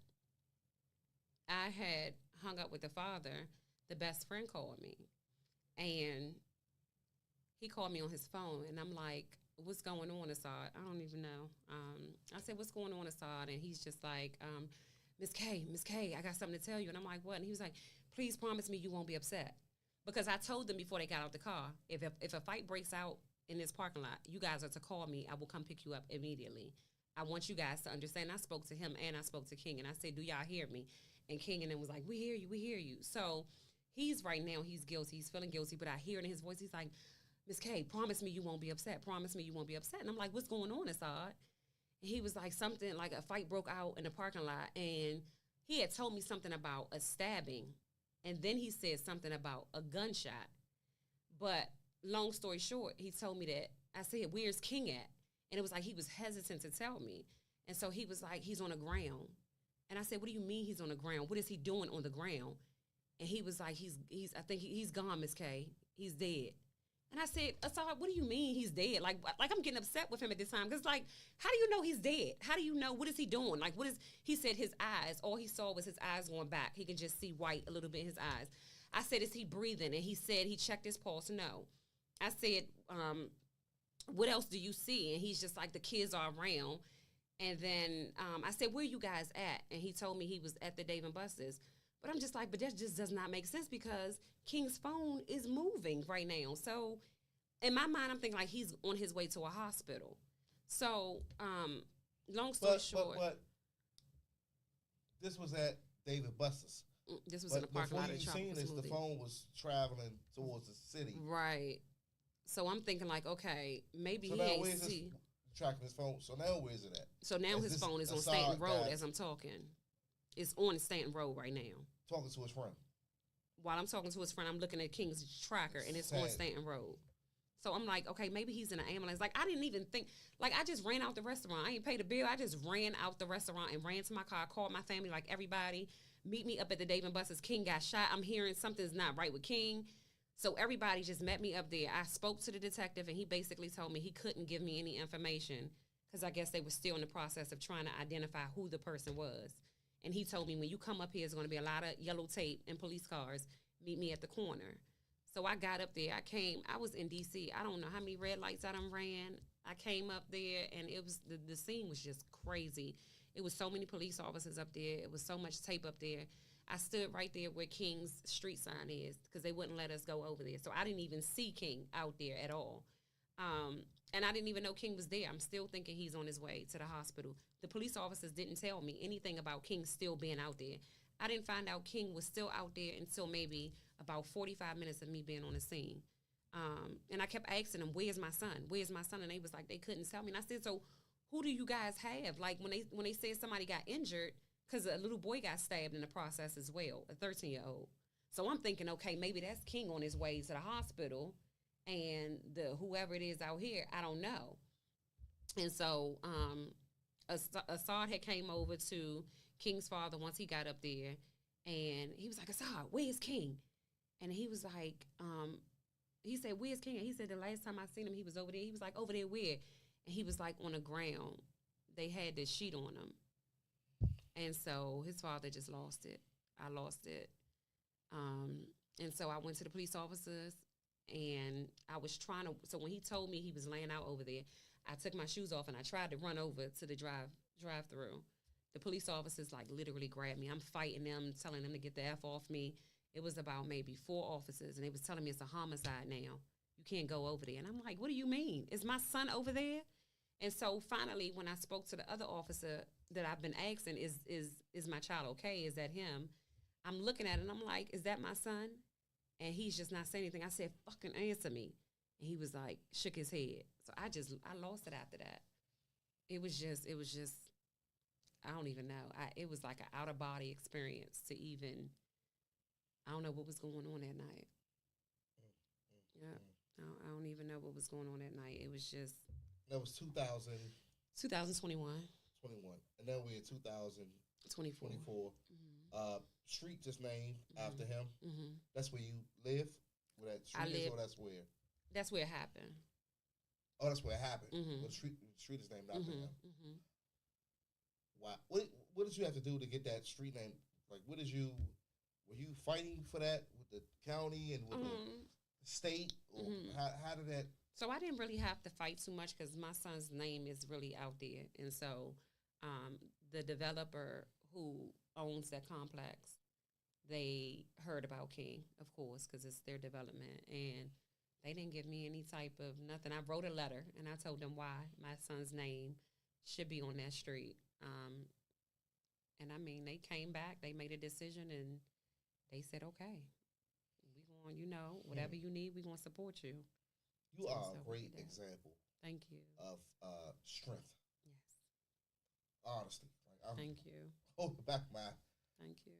I had hung up with the father, the best friend called me. And he called me on his phone, and I'm like, what's going on, Assad? I don't even know. I said, what's going on, Assad? And he's just like, Miss K, I got something to tell you. And I'm like, what? And he was like, please promise me you won't be upset. Because I told them before they got out the car, if a fight breaks out in this parking lot, you guys are to call me. I will come pick you up immediately. I want you guys to understand. I spoke to him and I spoke to King, and I said, do y'all hear me? And King and them was like, we hear you. So he's right now, he's guilty. He's feeling guilty, but I hear it in his voice. He's like, Miss K, promise me you won't be upset. Promise me you won't be upset. And I'm like, what's going on, Assad? And he was like, something like a fight broke out in the parking lot, and he had told me something about a stabbing, and then he said something about a gunshot. But long story short, he told me that. I said, where's King at? And it was like he was hesitant to tell me. And so he was like, he's on the ground. And I said, what do you mean he's on the ground? What is he doing on the ground? And he was like, I think he's gone, Miss K. He's dead. And I said, Assad, what do you mean he's dead? Like I'm getting upset with him at this time. Because, like, how do you know he's dead? How do you know? What is he doing? Like, he said his eyes, all he saw was his eyes going back. He can just see white a little bit in his eyes. I said, is he breathing? And he said he checked his pulse. No. I said, what else do you see? And he's just like, the kids are around. And then I said, where you guys at? And he told me he was at the Dave & Buster's. But I'm just like, but that just does not make sense because King's phone is moving right now. So in my mind, I'm thinking like he's on his way to a hospital. So long story short. But this was at Dave & Buster's. This was in the parking lot of Before you seen this, the phone was traveling towards the city. Right. So I'm thinking like, okay, maybe so he ain't see. Tracking his phone. So now where's it at? So now his phone is on Stanton Road as I'm talking. It's on Stanton Road right now. Talking to his friend. While I'm talking to his friend, I'm looking at King's tracker, and it's on Stanton Road. So I'm like, okay, maybe he's in an ambulance. Like, I didn't even think. Like, I just ran out the restaurant. I ain't paid a bill. I just ran out the restaurant and ran to my car, called my family, like everybody. Meet me up at the Dave & Buster's. King got shot. I'm hearing something's not right with King. So everybody just met me up there. I spoke to the detective, and he basically told me he couldn't give me any information because I guess they were still in the process of trying to identify who the person was. And he told me, when you come up here, there's going to be a lot of yellow tape and police cars. Meet me at the corner. So I got up there. I was in D.C. I don't know how many red lights I done ran. I came up there, and it was the scene was just crazy. It was so many police officers up there. It was so much tape up there. I stood right there where King's street sign is because they wouldn't let us go over there. So I didn't even see King out there at all. And I didn't even know King was there. I'm still thinking he's on his way to the hospital. The police officers didn't tell me anything about King still being out there. I didn't find out King was still out there until maybe about 45 minutes of me being on the scene. And I kept asking them, where's my son? Where's my son? And they was like, they couldn't tell me. And I said, so who do you guys have? Like when they said somebody got injured, because a little boy got stabbed in the process as well, a 13-year-old. So I'm thinking, okay, maybe that's King on his way to the hospital, and whoever it is out here, I don't know. And so Assad had came over to King's father once he got up there, and he was like, Assad, where's King? And he was like, he said, where's King? And he said the last time I seen him, he was over there. He was like, over there where? And he was like on the ground. They had this sheet on him. And so his father just lost it. I lost it. And so I went to the police officers, and I was trying to, so when he told me he was laying out over there, I took my shoes off and I tried to run over to the drive-through. The police officers like literally grabbed me. I'm fighting them, telling them to get the F off me. It was about maybe 4 officers, and they was telling me it's a homicide now. You can't go over there. And I'm like, what do you mean? Is my son over there? And so finally, when I spoke to the other officer that I've been asking, is my child okay? Is that him? I'm looking at it, and I'm like, is that my son? And he's just not saying anything. I said, fucking answer me. And he was like, shook his head. So I lost it after that. It was just, I don't even know. It was like an out-of-body experience to even, I don't know what was going on that night. Yeah, I don't even know what was going on that night. It was just. That was 2021. 21. And now we're in 2024. Mm-hmm. Street just named after him. Mm-hmm. That's where you live? Where that street is, or that's where? That's where it happened. Oh, that's where it happened. Mm-hmm. The street is named after him. Mm-hmm. Wow. What did you have to do to get that street name? Like, were you fighting for that with the county and with the state? Or how did that? So I didn't really have to fight too much because my son's name is really out there, and so the developer who owns that complex, they heard about King, of course, because it's their development, and they didn't give me any type of nothing. I wrote a letter, and I told them why my son's name should be on that street. And I mean, they came back, they made a decision, and they said, okay, we going, whatever you need, we going to support you. You So are we a great did that. example Thank you. of strength, Yes. honesty. Like I'm Thank you. holding back my Thank you.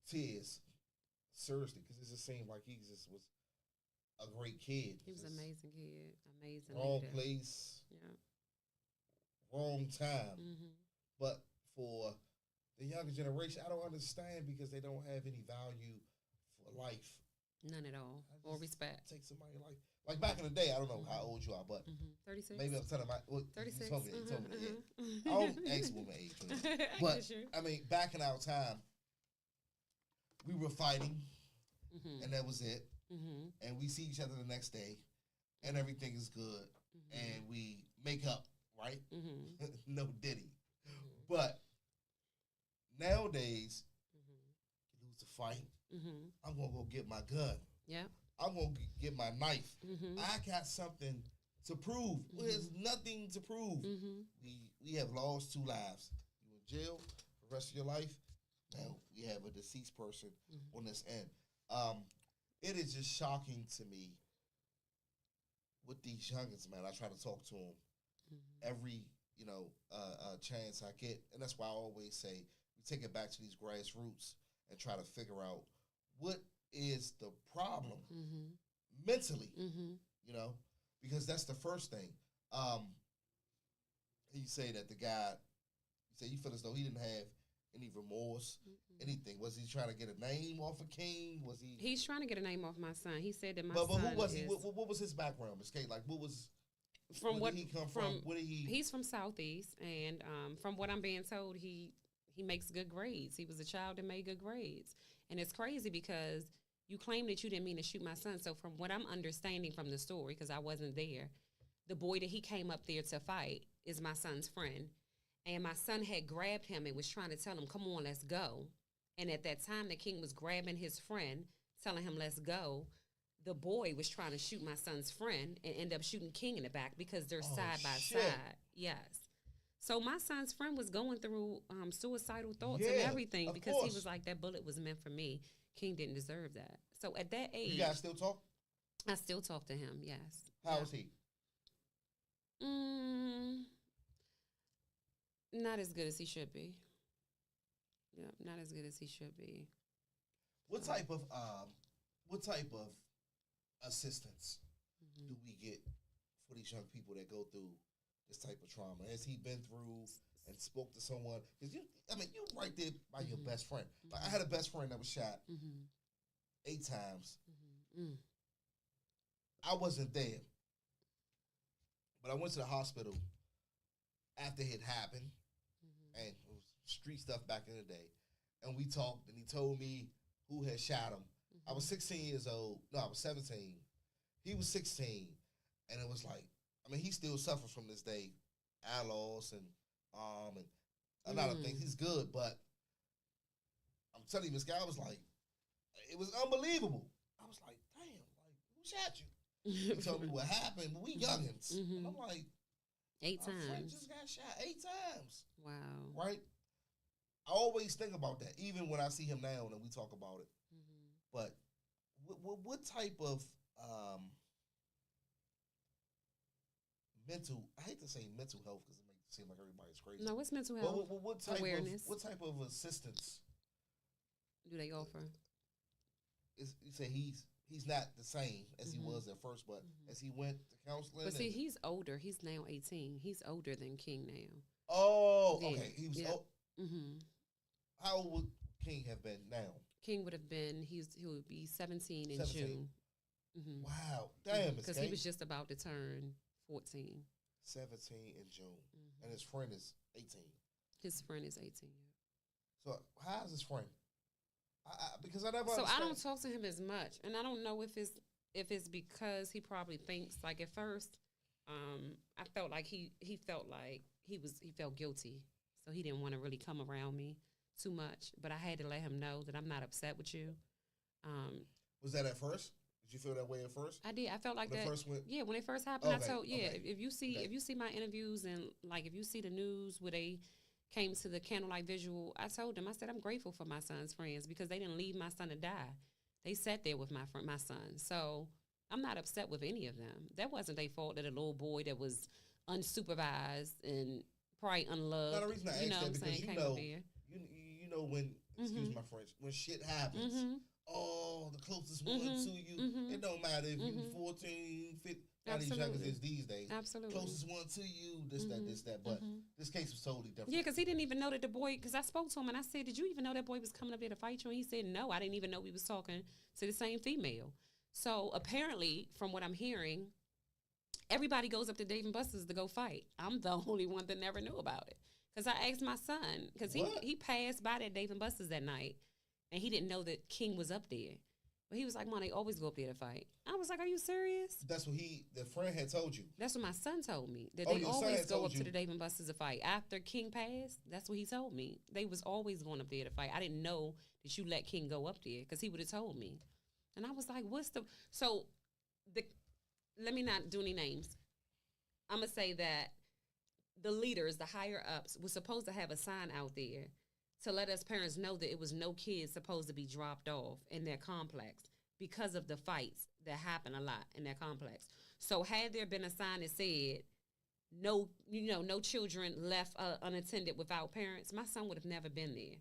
tears, seriously, because it just seemed like he just was a great kid. He was an Just amazing kid, amazing wrong leader. place, Yeah. wrong time. Mm-hmm. But for the younger generation, I don't understand because they don't have any value for life. None at all. I Or just respect. Take somebody like back in the day. I don't know how old you are, but 36. maybe I'm telling my well, 36. You told me, you told me the age. I Uh-huh. don't ask women age, really. But I mean, back in our time, we were fighting, and that was it. And we see each other the next day, and everything is good, and we make up, right? No Diddy. But nowadays, you lose the fight. I'm gonna go get my gun. Yeah. I'm gonna get my knife. I got something to prove. Well, there's nothing to prove. We have lost 2 lives. You in jail for the rest of your life. Now we have a deceased person on this end. It is just shocking to me with these youngins, man. I try to talk to them every chance I get, and that's why I always say we take it back to these grassroots and try to figure out what is the problem mentally, because that's the first thing. You say that the guy, you feel as though he didn't have any remorse, anything. Was he trying to get a name off of King? Was he? He's trying to get a name off my son. He said that my But son who was is he? What was his background, Miss Kate? Like, what was? From where did he come from? Where did he? He's from Southeast, and from what I'm being told, he makes good grades. He was a child that made good grades, and it's crazy because you claim that you didn't mean to shoot my son. So from what I'm understanding from the story, because I wasn't there, the boy that he came up there to fight is my son's friend, and my son had grabbed him and was trying to tell him, "Come on, let's go." And at that time, the King was grabbing his friend, telling him, "Let's go." The boy was trying to shoot my son's friend and end up shooting King in the back because they're side by side. Yes. So my son's friend was going through suicidal thoughts and everything because he was like, that bullet was meant for me. King didn't deserve that. So at that age, You guys still talk? I still talk to him. Yes. How is he? Not as good as he should be. Yeah, not as good as he should be. What type of assistance do we get for these young people that go through this type of trauma? Has he been through and spoke to someone? Because you right there by your best friend. Like, I had a best friend that was shot 8 times. I wasn't there, but I went to the hospital after it had happened, and it was street stuff back in the day. And we talked, and he told me who had shot him. I was 16 years old. No, I was 17. He was 16. And it was like, he still suffers from this day. Eye loss and a lot of things. He's good, but I'm telling you, this guy was like, it was unbelievable. I was like, damn, like, who shot you? He told me what happened, but we youngins. And I'm like, 8 my friend times. just got shot 8 times. Wow. Right? I always think about that, even when I see him now and we talk about it. But what type of mental, I hate to say mental health because it makes it seem like everybody's crazy. No, it's mental health. But what type awareness. What type of assistance do they offer? You say he's not the same as he was at first, but as he went to counseling. But see, he's older. He's now 18. He's older than King now. Oh, Yeah. okay. He was. How old would King have been now? King would have been, he would be 17 in 17. June. Wow. Damn, because he was just about to turn 14. 17 in June. And his friend is 18. His friend is 18. So how's his friend? Because I never So understand. I don't talk to him as much. And I don't know if it's if it's because he probably thinks like at first, I felt like he felt like he felt guilty, so he didn't want to really come around me too much. But I had to let him know that I'm not upset with you. Was that at first? Did you feel that way at first? I did. I felt like When it that. first went- Yeah, when it first happened, Okay, I told okay. if you see my interviews and like if you see the news where they came to the candlelight visual, I told them, I said I'm grateful for my son's friends because they didn't leave my son to die. They sat there with my son. So I'm not upset with any of them. That wasn't their fault that a little boy that was unsupervised and probably unloved. No, the reason I asked you know that what I'm because saying, you came know, up here. you know when, excuse Mhm. my French, when shit happens, Mhm. oh, the closest one Mhm. to you, Mhm. it don't matter if you Mhm. 14, 15, how these youngers Absolutely. is these days. Absolutely. Closest one to you, this, that. But Mhm. this case was totally different. Yeah, because he didn't even know that the boy, because I spoke to him and I said, did you even know that boy was coming up there to fight you? And he said, no, I didn't even know he was talking to the same female. So apparently, from what I'm hearing, everybody goes up to Dave and Buster's to go fight. I'm the only one that never knew about it. Because I asked my son, because What? he passed by that Dave and Buster's that night, and he didn't know that King was up there. But he was like, Mom, they always go up there to fight. I was like, are you serious? That's what the friend had told you. That's what my son told me. That Oh, they your son always had go told up to you. the Dave and Buster's to fight. After King passed, that's what he told me. They was always going up there to fight. I didn't know that you let King go up there because he would have told me. And I was like, what's the... So, let me not do any names. I'm going to say that the leaders, the higher-ups, was supposed to have a sign out there to let us parents know that it was no kids supposed to be dropped off in their complex because of the fights that happen a lot in their complex. So had there been a sign that said, no, no children left unattended without parents, my son would have never been there.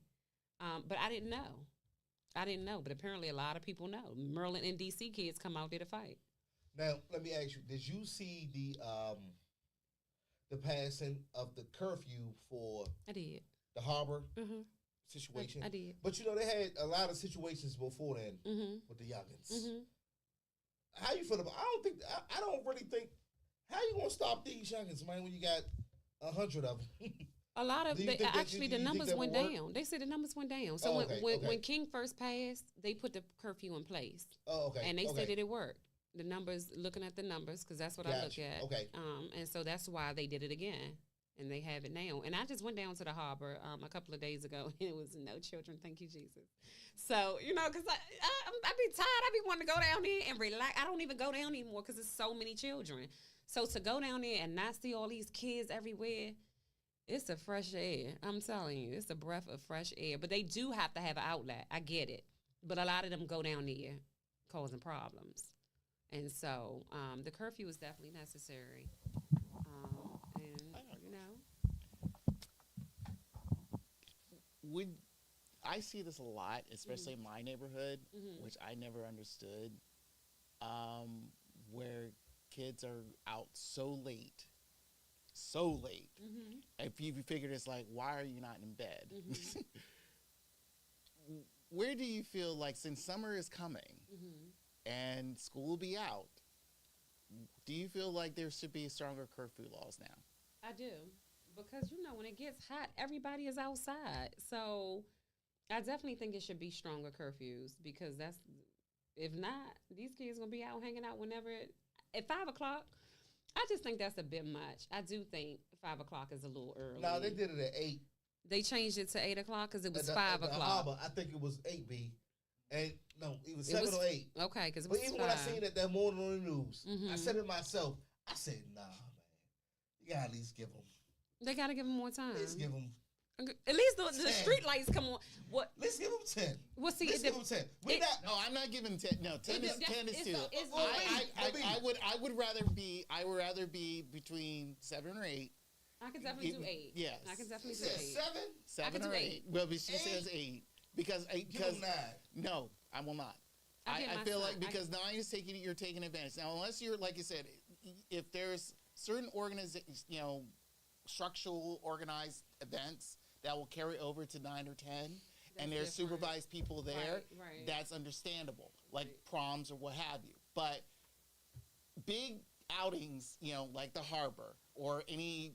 But I didn't know. But apparently a lot of people know. Maryland and D.C. kids come out there to fight. Now, let me ask you, did you see the passing of the curfew for I did. the harbor Mm-hmm. situation? I did. But they had a lot of situations before then Mm-hmm. with the youngins. Mm-hmm. How you feel about? I don't really think. How you gonna stop these youngins, man? When you got 100 of them. A lot of Do you think that- actually do the you think numbers that went will work? down. They said the numbers went down. So Oh, when okay, when, okay. when King first passed, they put the curfew in place. Oh, okay. And they okay. said that it worked. The numbers, looking at the numbers, because that's what I look Gotcha. at. Okay. And so that's why they did it again, and they have it now. And I just went down to the harbor a couple of days ago, and it was no children. Thank you, Jesus. So because I be tired. I be wanting to go down there and relax. I don't even go down anymore because there's so many children. So to go down there and not see all these kids everywhere, it's a fresh air. I'm telling you, it's a breath of fresh air. But they do have to have an outlet. I get it. But a lot of them go down there causing problems. And so the curfew is definitely necessary. I see this a lot, especially in my neighborhood, which I never understood, where kids are out so late. If you figure it's like, why are you not in bed? Where do you feel like, since summer is coming and school will be out, do you feel like there should be stronger curfew laws now? I do. Because, when it gets hot, everybody is outside. So I definitely think it should be stronger curfews because if not, these kids going to be out hanging out at 5 o'clock. I just think that's a bit much. I do think 5 o'clock is a little early. No, they did it at 8. They changed it to 8 o'clock because it was At 5 the o'clock. harbor, I think it was 8B. And no, it was 7 or 8. Okay, because it But was even 5. when I seen it that morning on the news, I Mhm. said it myself. I said, nah, man. You gotta at least give them. They got to give them more time. Let's give them. At least the 10. street lights come on. What? Let's give them 10. Well, see, Let's give them 10. No, I'm not giving 10. No, 10 is 2. it's I would rather be between 7 or 8. I could definitely do 8. Yes. I could definitely do You said 8. 7? 7 could or do 8. 8. Well, but she says 8 because Give them 9. no, I will not. I get I my feel son. like because 9 is you're taking advantage. Now, unless you're, like you said, if there's certain organizations, structural organized events that will carry over to 9 or 10, and there's different. supervised people there, Right. that's understandable, like proms or what have you. But big outings, like the harbor or any,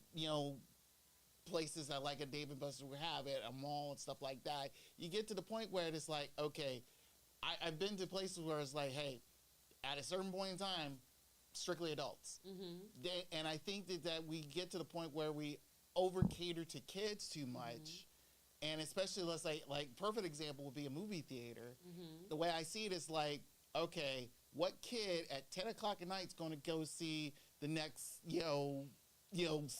places that like a Dave & Buster's would have at a mall and stuff like that, you get to the point where it's like, okay, I've been to places where it's like, hey, at a certain point in time, strictly adults. And I think that we get to the point where we over cater to kids too much. And especially, let's say, like, perfect example would be a movie theater. The way I see it is like, okay, what kid at 10 o'clock at night is going to go see the next,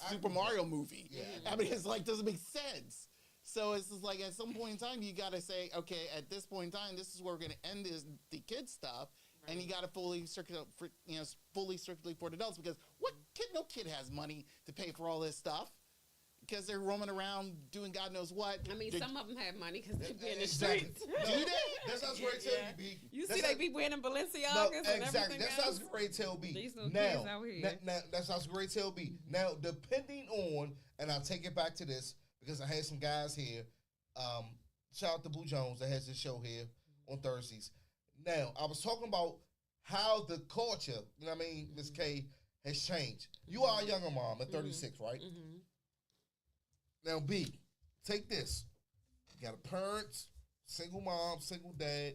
Super Mario movie? I mean, it's like, doesn't make sense. So it's just like, at some point in time, you got to say, okay, at this point in time, this is where we're going to end the kid stuff. And you got to fully circulate for the adults, because no kid has money to pay for all this stuff, because they're roaming around doing God knows what. I mean, some of them have money because they be in the Exactly. streets. No, do they? That's how Great Tail be. You That's see, how- they be wearing Balenciagas No, and exactly. everything That's else. how Great Tail be. These little Now, kids out here. now, that's how Great Tail be. Now, depending on, and I'll take it back to this because I had some guys here. Shout out to Boo Jones that has this show here on Thursdays. Now, I was talking about how the culture, you know what I mean, Miss K, has changed. You are a younger mom at 36, right? Now, B, take this. You got a parents, single mom, single dad.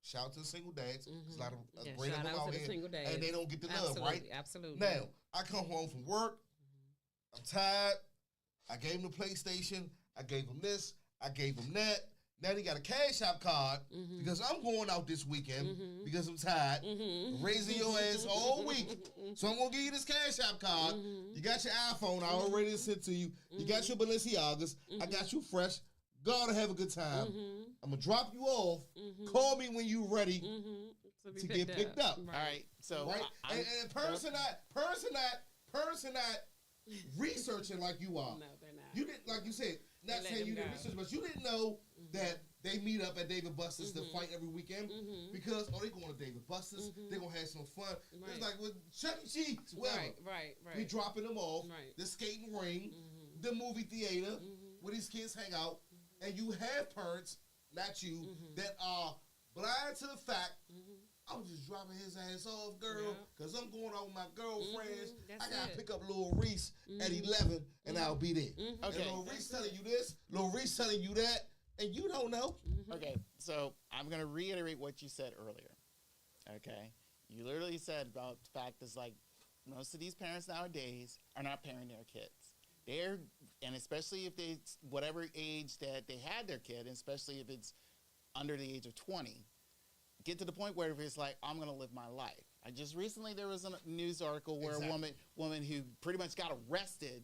Shout out to the single dads. There's a lot of great of shout them out out to the here, single dads. and they don't get the love, right? Absolutely. Now, I come home from work. I'm tired. I gave him the PlayStation. I gave him this. I gave him that. Now he got a Cash App card because I'm going out this weekend because I'm tired, raising your ass all week. So I'm going to give you this Cash App card. You got your iPhone. I already sent to you. You got your Balenciagas. I got you fresh. Go out and have a good time. I'm going to drop you off. Call me when you're ready to get picked up. All right. So, Right? And person not researching like you are. No, they're not. You didn't, like you said, not They let saying them you didn't go. research, but you didn't know that they meet up at David Buster's to fight every weekend because, they going to David Buster's, they're going to have some fun. It's like with Chuck E. Cheese, whatever. Right. We dropping them off, Right. the skating ring, the movie theater, where these kids hang out, and you have parents, not you, that are blind to the fact, I'm just dropping his ass off, girl, because I'm going out with my girlfriends. I got to pick up Lil Reese at 11, and I'll be there. Okay. And Lil Reese telling you this, Lil Reese telling you that, and you don't know. Okay, so I'm going to reiterate what you said earlier. Okay? You literally said about the fact is like most of these parents nowadays are not parenting their kids. And especially if they, whatever age that they had their kid, and especially if it's under the age of 20, get to the point where it's like, I'm going to live my life. I just recently, there was a news article where a woman who pretty much got arrested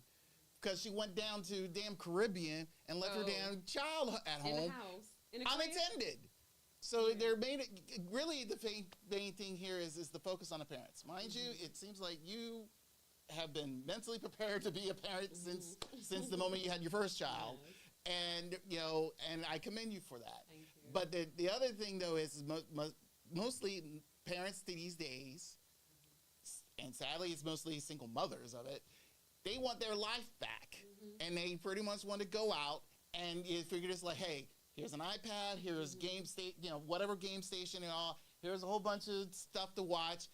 because she went down to damn Caribbean and left her damn child at In home the house. In the crib? unattended. So they're really the main thing here is the focus on the parents. Mind you, it seems like you have been mentally prepared to be a parent since the moment you had your first child. And, and I commend you for that. Thank you. But the other thing, though, is mostly parents these days, and sadly it's mostly single mothers of it, they want their life back. And they pretty much want to go out and you figure it's like, hey, here's an iPad, here's game station, whatever game station and all, here's a whole bunch of stuff to watch.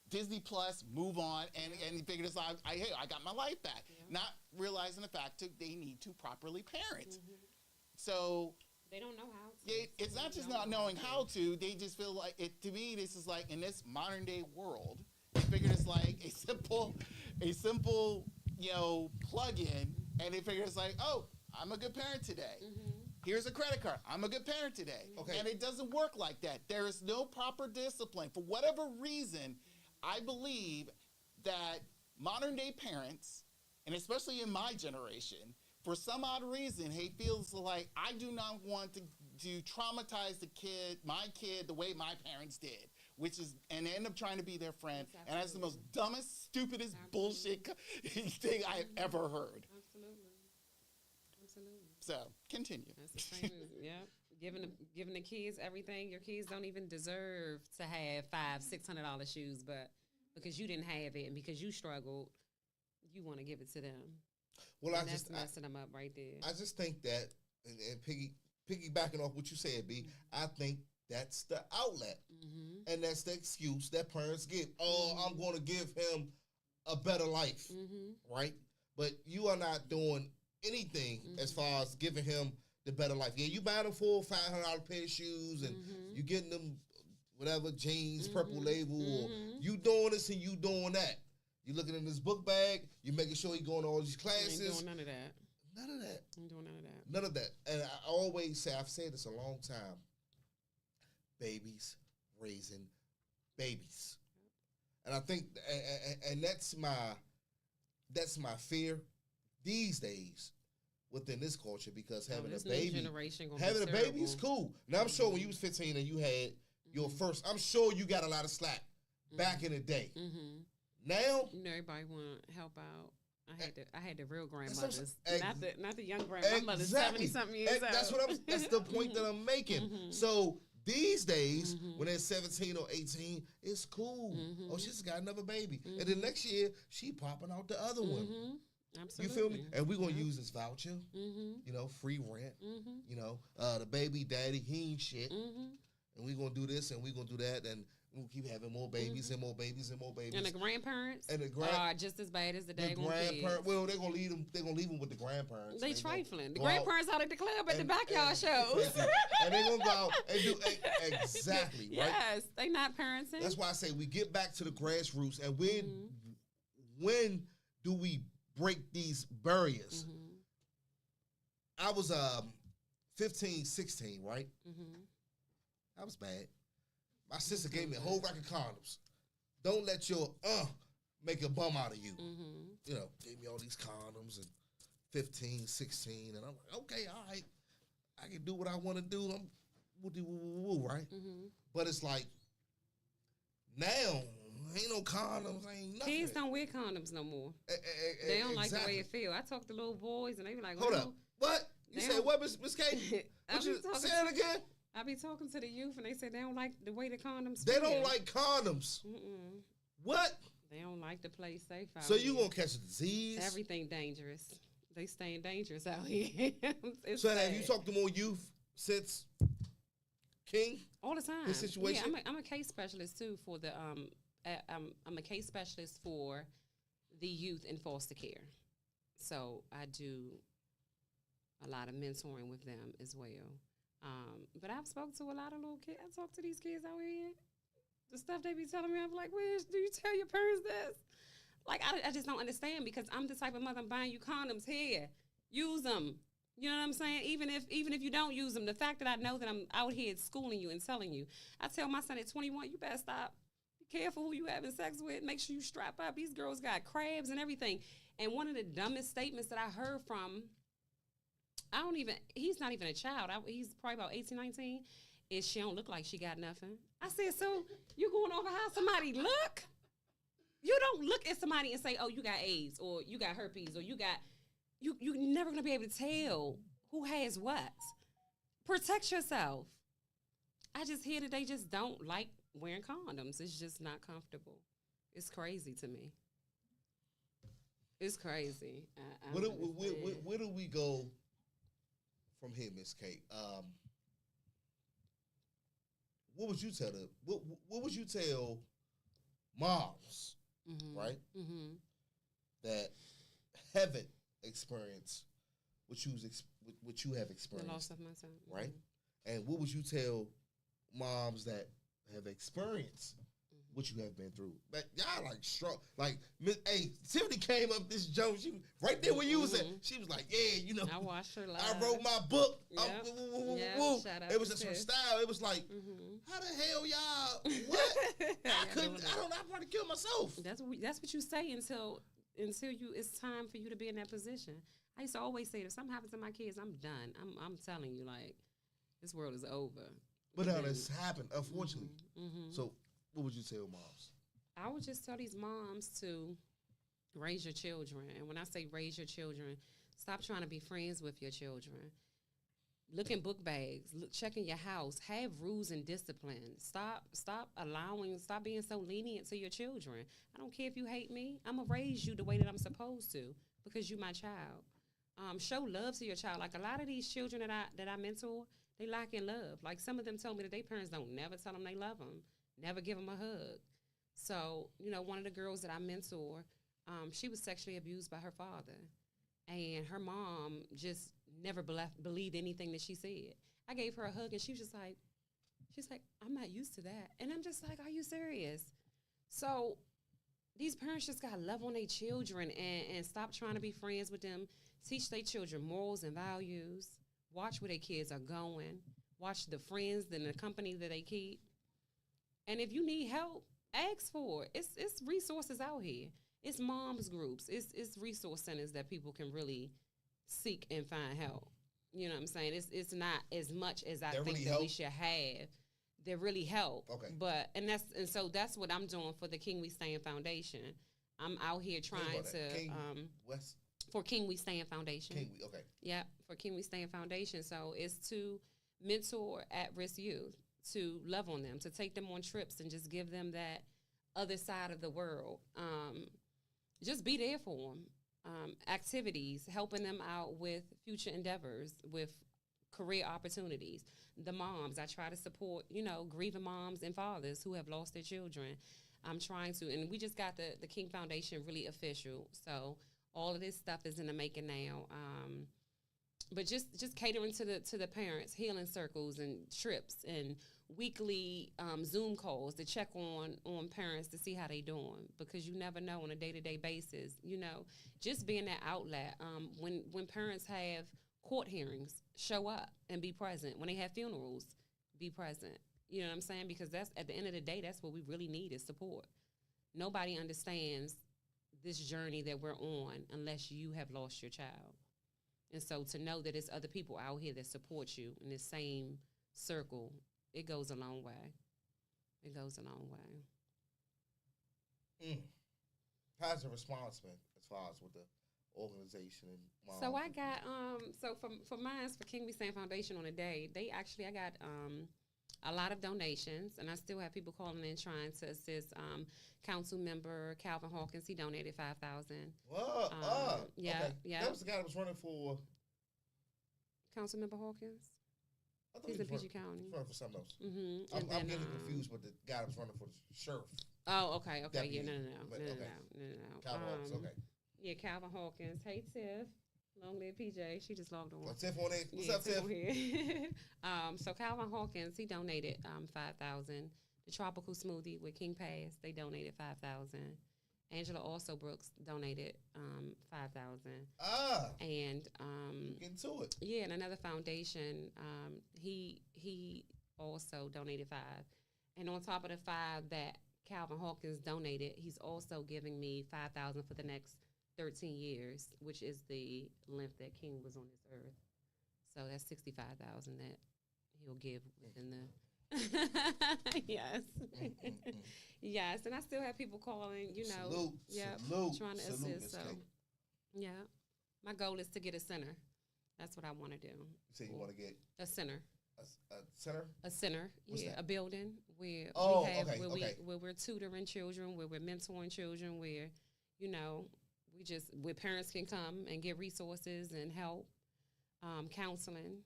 Disney Plus, move on, and you figure this out. Hey, I got my life back. Not realizing the fact that they need to properly parent. So They don't know how to. it's not just not knowing how to. They just feel like it. To me, this is like in this modern day world. They figure it's like a simple, plug-in, and they figure it's like, oh, I'm a good parent today. Here's a credit card. I'm a good parent today. Okay. And it doesn't work like that. There is no proper discipline. For whatever reason, I believe that modern day parents, and especially in my generation, for some odd reason, he feels like I do not want to traumatize my kid, the way my parents did, and end up trying to be their friend. And that's the most dumbest, stupidest bullshit thing I've ever heard. Absolutely. So, continue. That's the same as, giving the kids everything. Your kids don't even deserve to have $500-$600 shoes, but because you didn't have it and because you struggled, you want to give it to them. Well, and that's messing them up right there. I just think that, and piggybacking off what you said, B, I think that's the outlet. And that's the excuse that parents give. Oh, I'm going to give him a better life, right? But you are not doing anything as far as giving him the better life. Yeah, you buy them $400-$500 pair of shoes, and you getting them whatever, jeans, purple label, or you doing this and you doing that. You looking in this book bag, you making sure you going to all these classes. Ain't doing none of that. None of that. Ain't doing none of that. None of that. And I always say, I've said this a long time, babies raising babies. And I think, and that's my fear these days within this culture, because having a baby, having a baby is cool. Now I'm sure when you was 15 and you had your first, I'm sure you got a lot of slack back in the day. Now, you know, everybody want to help out. I had the real grandmothers, Ex- not the young grandmothers, 70-something years old. That's the point that I'm making. So these days, when they're 17 or 18, it's cool. Oh, she's got another baby, and then next year she popping out the other one. Absolutely. You feel me? And we're gonna use this voucher. You know, free rent. You know, the baby daddy, he ain't shit. And we're gonna do this and we're gonna do that, and we'll keep having more babies and more babies and more babies. And the grandparents and the are just as bad as the daggone grandparents. Well, they're gonna leave them. They're gonna leave them with the grandparents. They trifling. The grandparents out at the club at the backyard shows. And they're gonna go out and do exactly right. Yes, they not parenting. That's why I say we get back to the grassroots, and when do we break these barriers? I was 15, 16, right? That was bad. My sister gave me a whole rack of condoms. Don't let your make a bum out of you. You know, gave me all these condoms and 15, 16, and I'm like, okay, all right. I can do what I want to do. I'm woo, right? But it's like, now, ain't no condoms, ain't nothing. Kids don't wear condoms no more. They don't like the way it feel. I talk to little boys, and they be like, hold up. What? You said what, Miss K? What you say it again? I be talking to the youth, and they say they don't like the way the condoms They feel. don't like condoms. What? They don't like to play safe out So you here. gonna catch a disease? Everything dangerous. They staying dangerous out here. So have you talked to more youth since King? All the time. This situation? Yeah, I'm a case specialist too for the I'm a case specialist for the youth in foster care. So I do a lot of mentoring with them as well. But I've spoken to a lot of little kids. I talk to these kids out here. The stuff they be telling me, I'm like, where do you tell your parents this? Like, I just don't understand, because I'm the type of mother, I'm buying you condoms here. Use them. You know what I'm saying? Even if you don't use them, the fact that I know that I'm out here schooling you and telling you. I tell my son at 21, you better stop. Be careful who you having sex with. Make sure you strap up. These girls got crabs and everything. And one of the dumbest statements that I heard from, he's not even a child. He's probably about 18, 19. Is she don't look like she got nothing. I said, so you going over how somebody look? You don't look at somebody and say, oh, you got AIDS, or you got herpes, or you're never going to be able to tell who has what. Protect yourself. I just hear that they just don't like wearing condoms. It's just not comfortable. It's crazy to me. It's crazy. Where do we go from here, Miss Kate? What would you tell what would you tell moms, right? That haven't experienced what you have experienced, The loss of my son, right? And what would you tell moms that have experienced what you have been through? But y'all like strong. Like, hey, Tiffany came up this joke. She right there where you was at. She was like, yeah, you know. I watched her live. I wrote my book. Yep. Shout out It was to just her Tiff. style. It was like, how the hell y'all? What? I don't know. I probably killed myself. That's what you say until it's time for you to be in that position. I used to always say, if something happens to my kids, I'm done. I'm telling you, like, this world is over. But now this happened, unfortunately. So what would you tell moms? I would just tell these moms to raise your children. And when I say raise your children, stop trying to be friends with your children. Look in book bags. Check in your house. Have rules and discipline. Stop being so lenient to your children. I don't care if you hate me. I'm going to raise you the way that I'm supposed to, because you're my child. Show love to your child. Like, a lot of these children that I mentor, they lack in love. Like, some of them told me that their parents don't never tell them they love them, never give them a hug. So, you know, one of the girls that I mentor, she was sexually abused by her father. And her mom just never believed anything that she said. I gave her a hug, and she was just like, She's like, I'm not used to that. And I'm just like, are you serious? So these parents just got to love on their children and stop trying to be friends with them. Teach their children morals and values. Watch where their kids are going. Watch the friends and the company that they keep. And if you need help, ask for it. It's resources out here. It's moms groups. It's resource centers that people can really seek and find help. You know what I'm saying? It's not as much as I That think really that help? we should have. That really help. Okay. So that's what I'm doing for the King We Stand Foundation. I'm out here trying to King West. for King We Stand Foundation. King We, okay. Yep, for King We Stand Foundation. So it's to mentor at-risk youth, to love on them, to take them on trips and just give them that other side of the world. Just be there for them. Activities, helping them out with future endeavors, with career opportunities. The moms, I try to support, grieving moms and fathers who have lost their children. I'm trying to, and we just got the King Foundation really official. So all of this stuff is in the making now. But just catering to the parents, healing circles and trips and weekly Zoom calls to check on parents to see how they doing, because you never know on a day-to-day basis. Just being that outlet. When parents have court hearings, show up and be present. When they have funerals, be present. You know what I'm saying? Because that's, at the end of the day, that's what we really need is support. Nobody understands this journey that we're on unless you have lost your child. And so to know that there's other people out here that support you in the same circle, it goes a long way. It goes a long way. How's the response been as far as with the organization and mom? So I got for mine, for King We Stand Foundation on a day, I got a lot of donations, and I still have people calling in trying to assist. Council member Calvin Hawkins, he donated $5,000. Whoa, yeah, okay. yeah. That was the guy that was running for. Council member Hawkins. I thought He's he in was PG County. running for something else. Mm-hmm. I'm getting confused with the guy that was running for the sheriff. Oh, okay. Deputy. Yeah, no. Calvin Hawkins, okay. Yeah, Calvin Hawkins. Hey, Tiff. Long live PJ. She just logged on. Well, Tiff on it. What's up, Tiff? On here. So Calvin Hawkins, he donated $5,000. The Tropical Smoothie with King Pass, they donated $5,000. Angela also Brooks donated $5,000. And get to it. Yeah, and another foundation, he also donated $5,000. And on top of the $5,000 that Calvin Hawkins donated, he's also giving me $5,000 for the next 13 years, which is the length that King was on this earth. So that's $65,000 that he'll give within the. Yes. Yes, and I still have people calling, trying to assist. So, yeah, my goal is to get a center. That's what I want to do. You say you want to get a center. A center? A center, What's that? A building where where we're tutoring children, where we're mentoring children, where where parents can come and get resources and help, counseling,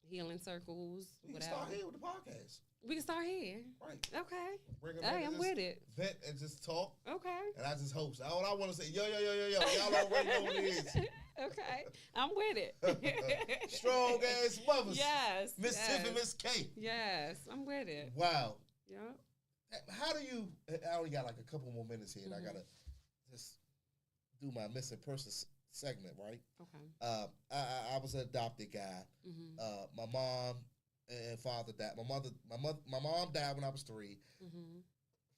healing circles, We can whatever. start here with the podcast. We can start here. Right. Okay. Bring Hey, I'm with it. Vent and just talk. Okay. And I just host. All I want to say, yo. Y'all already know what it is. Okay. I'm with it. Strong ass mothers. Yes. Miss Tiff and Miss K. Yes, I'm with it. Wow. Yeah. How do you, I only got like a couple more minutes here, and I got to just do my missing person segment, right? Okay. I was an adopted guy. My mom and father died. My mom died when I was 3.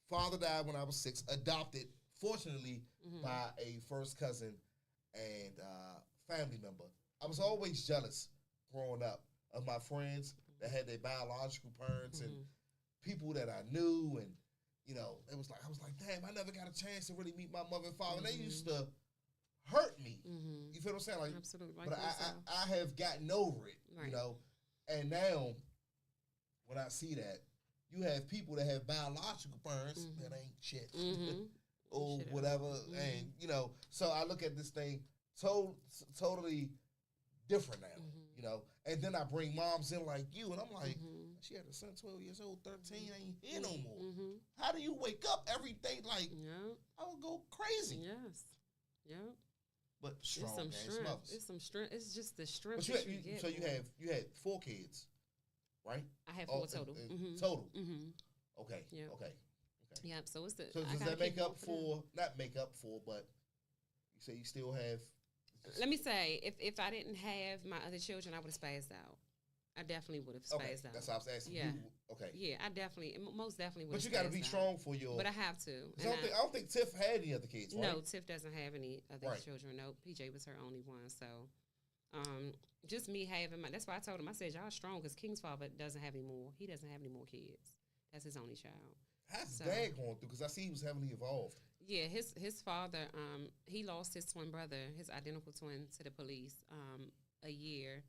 Father died when I was 6. Adopted, fortunately, by a first cousin and family member. I was always jealous growing up of my friends that had their biological parents and people that I knew, and it was like I was like, damn, I never got a chance to really meet my mother and father. And they used to hurt me. You feel what I'm saying? Like, absolutely. But I have gotten over it, right. And now when I see that, you have people that have biological parents that ain't shit. Or whatever. And, so I look at this thing totally different now, And then I bring moms in like you, and I'm like, she had a son 12 years old, 13, ain't here no more. How do you wake up every day like, I would go crazy. Yes. Yeah. But strong it's some ass strength. mothers. It's some strength. It's just the strength But that you get. So you had 4 kids. right? I have Oh, 4 total. Total. Mm-hmm. Okay. Yep. Okay. Yep. So it's the. So I does gotta that keep make up going them. for? Not make up for, but you say you still have. Let me say, if I didn't have my other children, I would have spazzed out. I definitely would have Okay, spazzed out. that's what I was asking. Yeah. You, okay. Yeah, I definitely, most definitely would. But you got to be strong for your. But I have to. I don't think Tiff had any other kids, right? No, Tiff doesn't have any other Right. children. No, PJ was her only one. So, just me having my. That's why I told him. I said, y'all strong because King's father doesn't have any more. He doesn't have any more kids. That's his only child. How's So- dad going through? Because I see he was heavily involved. Yeah, his father, he lost his twin brother, his identical twin, to the police a year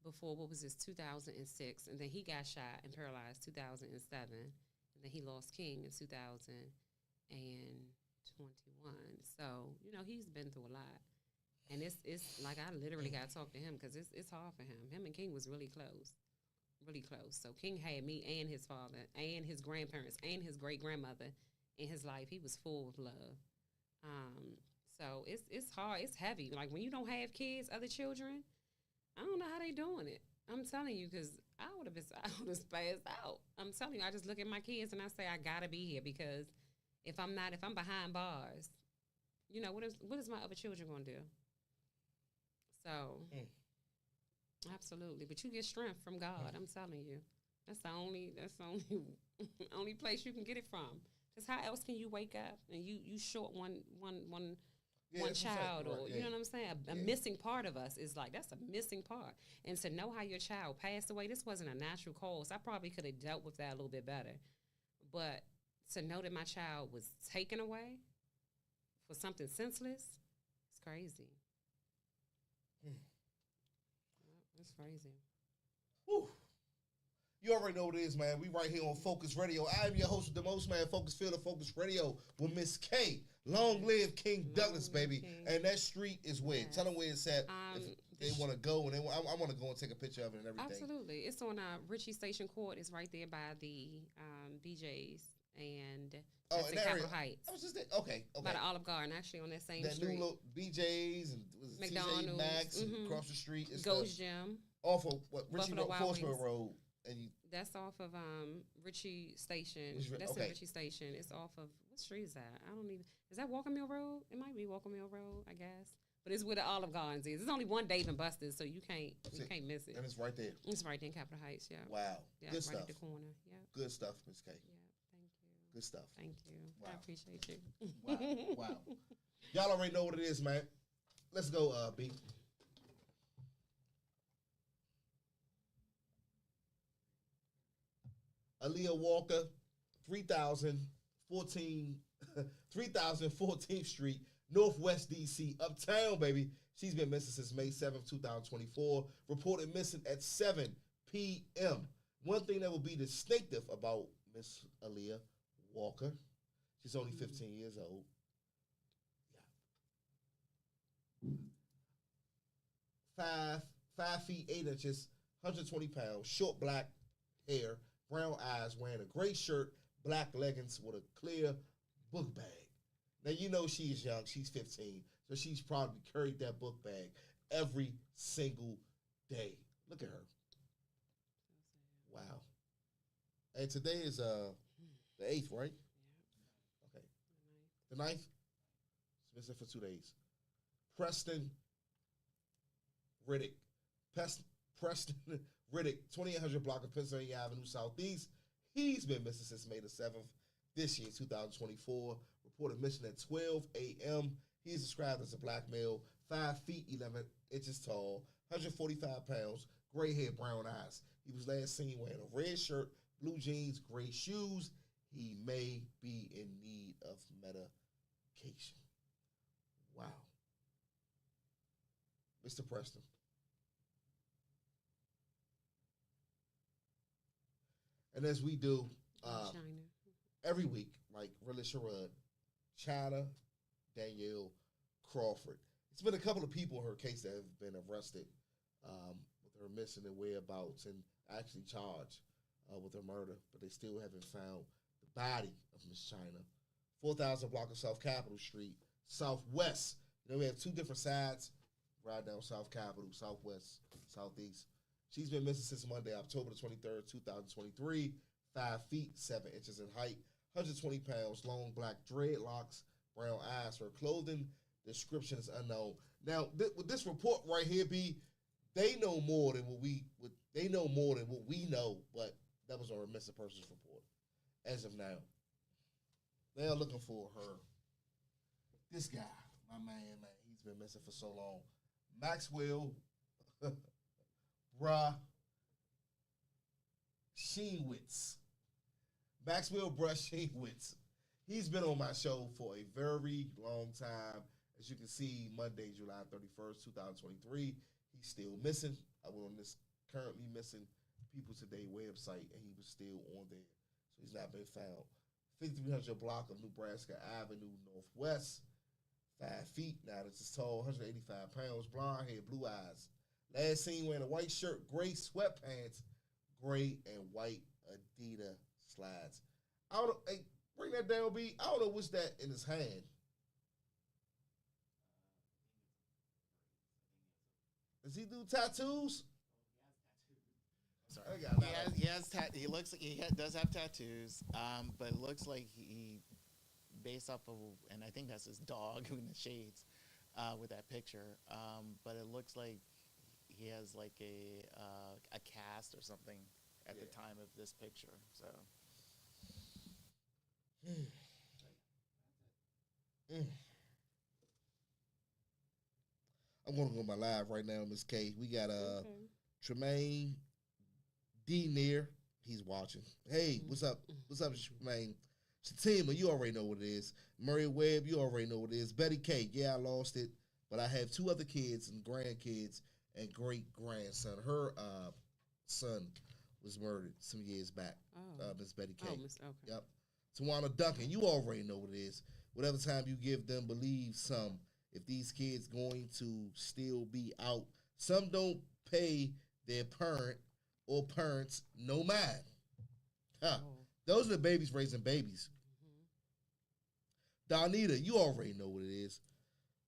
before, what was this, 2006. And then he got shot and paralyzed 2007. And then he lost King in 2021. So, he's been through a lot. And it's like I literally got to talk to him because it's hard for him. Him and King was really close. Really close. So King had me and his father and his grandparents and his great-grandmother in his life. He was full of love. So it's hard. It's heavy. Like when you don't have kids, other children, I don't know how they doing it. I'm telling you, because I would have spazzed out. I'm telling you, I just look at my kids and I say, I gotta be here because if I'm behind bars, what is my other children gonna do? So absolutely. But you get strength from God, I'm telling you. That's the only only place you can get it from. Because how else can you wake up and you short one child, or you know what I'm saying? A missing part of us is like, that's a missing part. And to know how your child passed away, this wasn't a natural cause. I probably could have dealt with that a little bit better. But to know that my child was taken away for something senseless, it's crazy. It's crazy. Whew. You already know what it is, man. We right here on Focus Radio. I am your host with the most, man. Focus Field of Focus Radio with Miss K. Long live King Douglas, baby. King. And that street is where. Yes. Tell them where it's at. If they want to go, and I want to go and take a picture of it and everything. Absolutely. It's on Ritchie Station Court. It's right there by the BJ's and that's in Capitol Heights. I was just there. Okay. By the Olive Garden, actually on that same that street. new little BJ's and McDonald's, TJ Maxx and across the street. It's Ghost Gym. Off of what Ritchie Buffalo Road, Wild Forcewell Wings. Road, and That's off of Ritchie Station. Ritchie- That's okay. in Ritchie Station. It's off of what street is that? I don't even. Is that Walker Mill Road? It might be Walker Mill Road, I guess. But it's where the Olive Gardens is. There's only one Dave and Buster's, so you can't miss it. and it's right there. It's right there in Capitol Heights. Yeah. Wow, Yeah, good right stuff. at the corner. Yeah. Good stuff, Miss K. Yeah. Thank you. Good stuff. Thank you. Wow. I appreciate you. Wow. Y'all already know what it is, man. Let's go, B. Aaliyah Walker, 3014th Street, Northwest DC, Uptown, baby. She's been missing since May 7th, 2024. Reported missing at 7 p.m. One thing that will be distinctive about Miss Aaliyah Walker, she's only 15 years old. Yeah. 5 feet 8 inches, 120 pounds, short black hair, brown eyes, wearing a gray shirt, black leggings with a clear book bag. Now, you know she is young. She's 15. So she's probably carried that book bag every single day. Look at her. Wow. And today is the 8th, right? Okay. The 9th? It's missing for 2 days. Preston Riddick. Preston Riddick, 2800 block of Pennsylvania Avenue Southeast. He's been missing since May the 7th this year, 2024. Reported missing at 12 a.m. He is described as a black male, 5 feet 11 inches tall, 145 pounds, gray hair, brown eyes. He was last seen wearing a red shirt, blue jeans, gray shoes. He may be in need of medication. Wow. Mr. Preston. And as we do every week, like Rilla Sherrod, China, Danielle Crawford. It's been a couple of people in her case that have been arrested with her missing and whereabouts and actually charged with her murder, but they still haven't found the body of Miss China. 4,000 block of South Capitol Street, Southwest. You know, we have two different sides, right down South Capitol, Southwest, Southeast. She's been missing since Monday, October the 23rd, 2023. 5 feet, 7 inches in height, 120 pounds, long black dreadlocks, brown eyes. Her clothing description is unknown. Now, with this report right here, B, they know more than what we know, but that was our missing persons report as of now. They are looking for her. This guy, my man, he's been missing for so long. Maxwell, Sheenwitz. Maxwell Sheenwitz. He's been on my show for a very long time. As you can see, Monday, July 31st, 2023. He's still missing. I went on this currently missing People Today website, and he was still on there. So he's not been found. 5300 block of Nebraska Avenue Northwest. 5 feet. Now, this is tall, 185 pounds, blonde hair, blue eyes. Last seen wearing a white shirt, gray sweatpants, gray and white Adidas slides. I don't know. Hey, bring that down, B. I don't know what's that in his hand. Does he do tattoos? Sorry. He does have tattoos, but it looks like he based off of, and I think that's his dog in the shades with that picture. But it looks like he has like a cast or something at the time of this picture. So. I'm going to go to my live right now, Miss K. We got Tremaine D. Near. He's watching. Hey, what's up? What's up, Tremaine? Shatima, you already know what it is. Murray Webb, you already know what it is. Betty K, yeah, I lost it. But I have 2 other kids and grandkids and great-grandson. Her son was murdered some years back, Miss Betty K. Okay. Yep. Tawana Duncan, you already know what it is. Whatever time you give them, believe some. If these kids going to still be out, some don't pay their parent or parents no mind. Huh. Those are the babies raising babies. Donita, you already know what it is.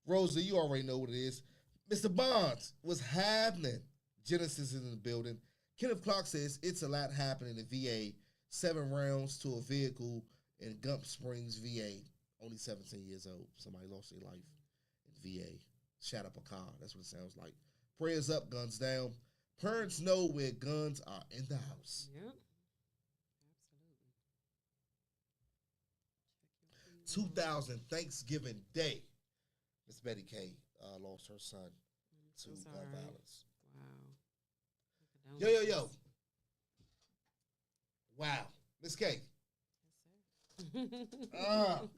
Rosa, you already know what it is. Mr. Bonds, what's happening? Genesis is in the building. Kenneth Clark says it's a lot happening in the VA. 7 rounds to a vehicle in Gump Springs, VA. Only 17 years old. Somebody lost their life in VA. Shot up a car. That's what it sounds like. Prayers up, guns down. Parents know where guns are in the house. Yep. 2000 Thanksgiving Day. Miss Betty K lost her son to gun violence. Wow. Yo. Wow. Miss K.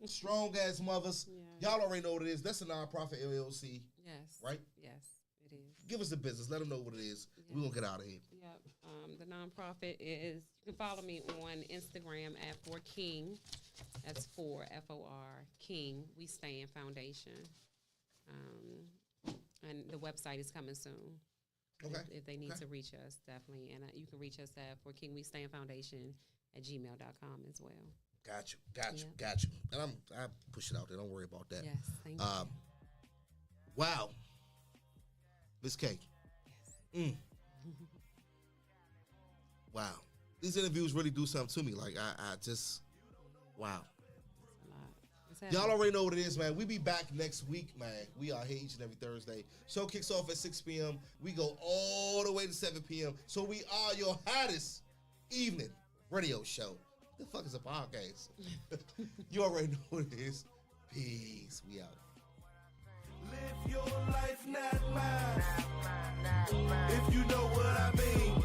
Strong ass mothers. Yeah. Y'all already know what it is. That's a nonprofit LLC. Yes. Right? Yes, it is. Give us the business. Let them know what it is. Yeah. We're going to get out of here. Yep. The nonprofit is, you can follow me on Instagram at For King. That's for FOR King. We Stand Foundation. And the website is coming soon. Okay. If they need to reach us, definitely. And you can reach us at For King We Stand Foundation at gmail.com as well. Got you. And I push it out there. Don't worry about that. Yes, thank you. Wow. Miss K. Yes. Wow. These interviews really do something to me. Like, I just, wow. Y'all already know what it is, man. We be back next week, man. We are here each and every Thursday. Show kicks off at 6 p.m. We go all the way to 7 p.m. So we are your hottest evening radio show. The fuck is a podcast? You already know what it is. Peace. We out. Live your life, not mine. If you know what I mean.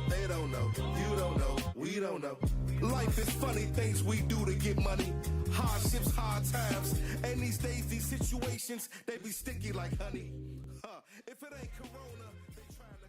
They don't know, you don't know, we don't know. Life is funny, things we do to get money. Hardships, hard times. And these days, these situations, they be sticky like honey. If it ain't Corona, they trying to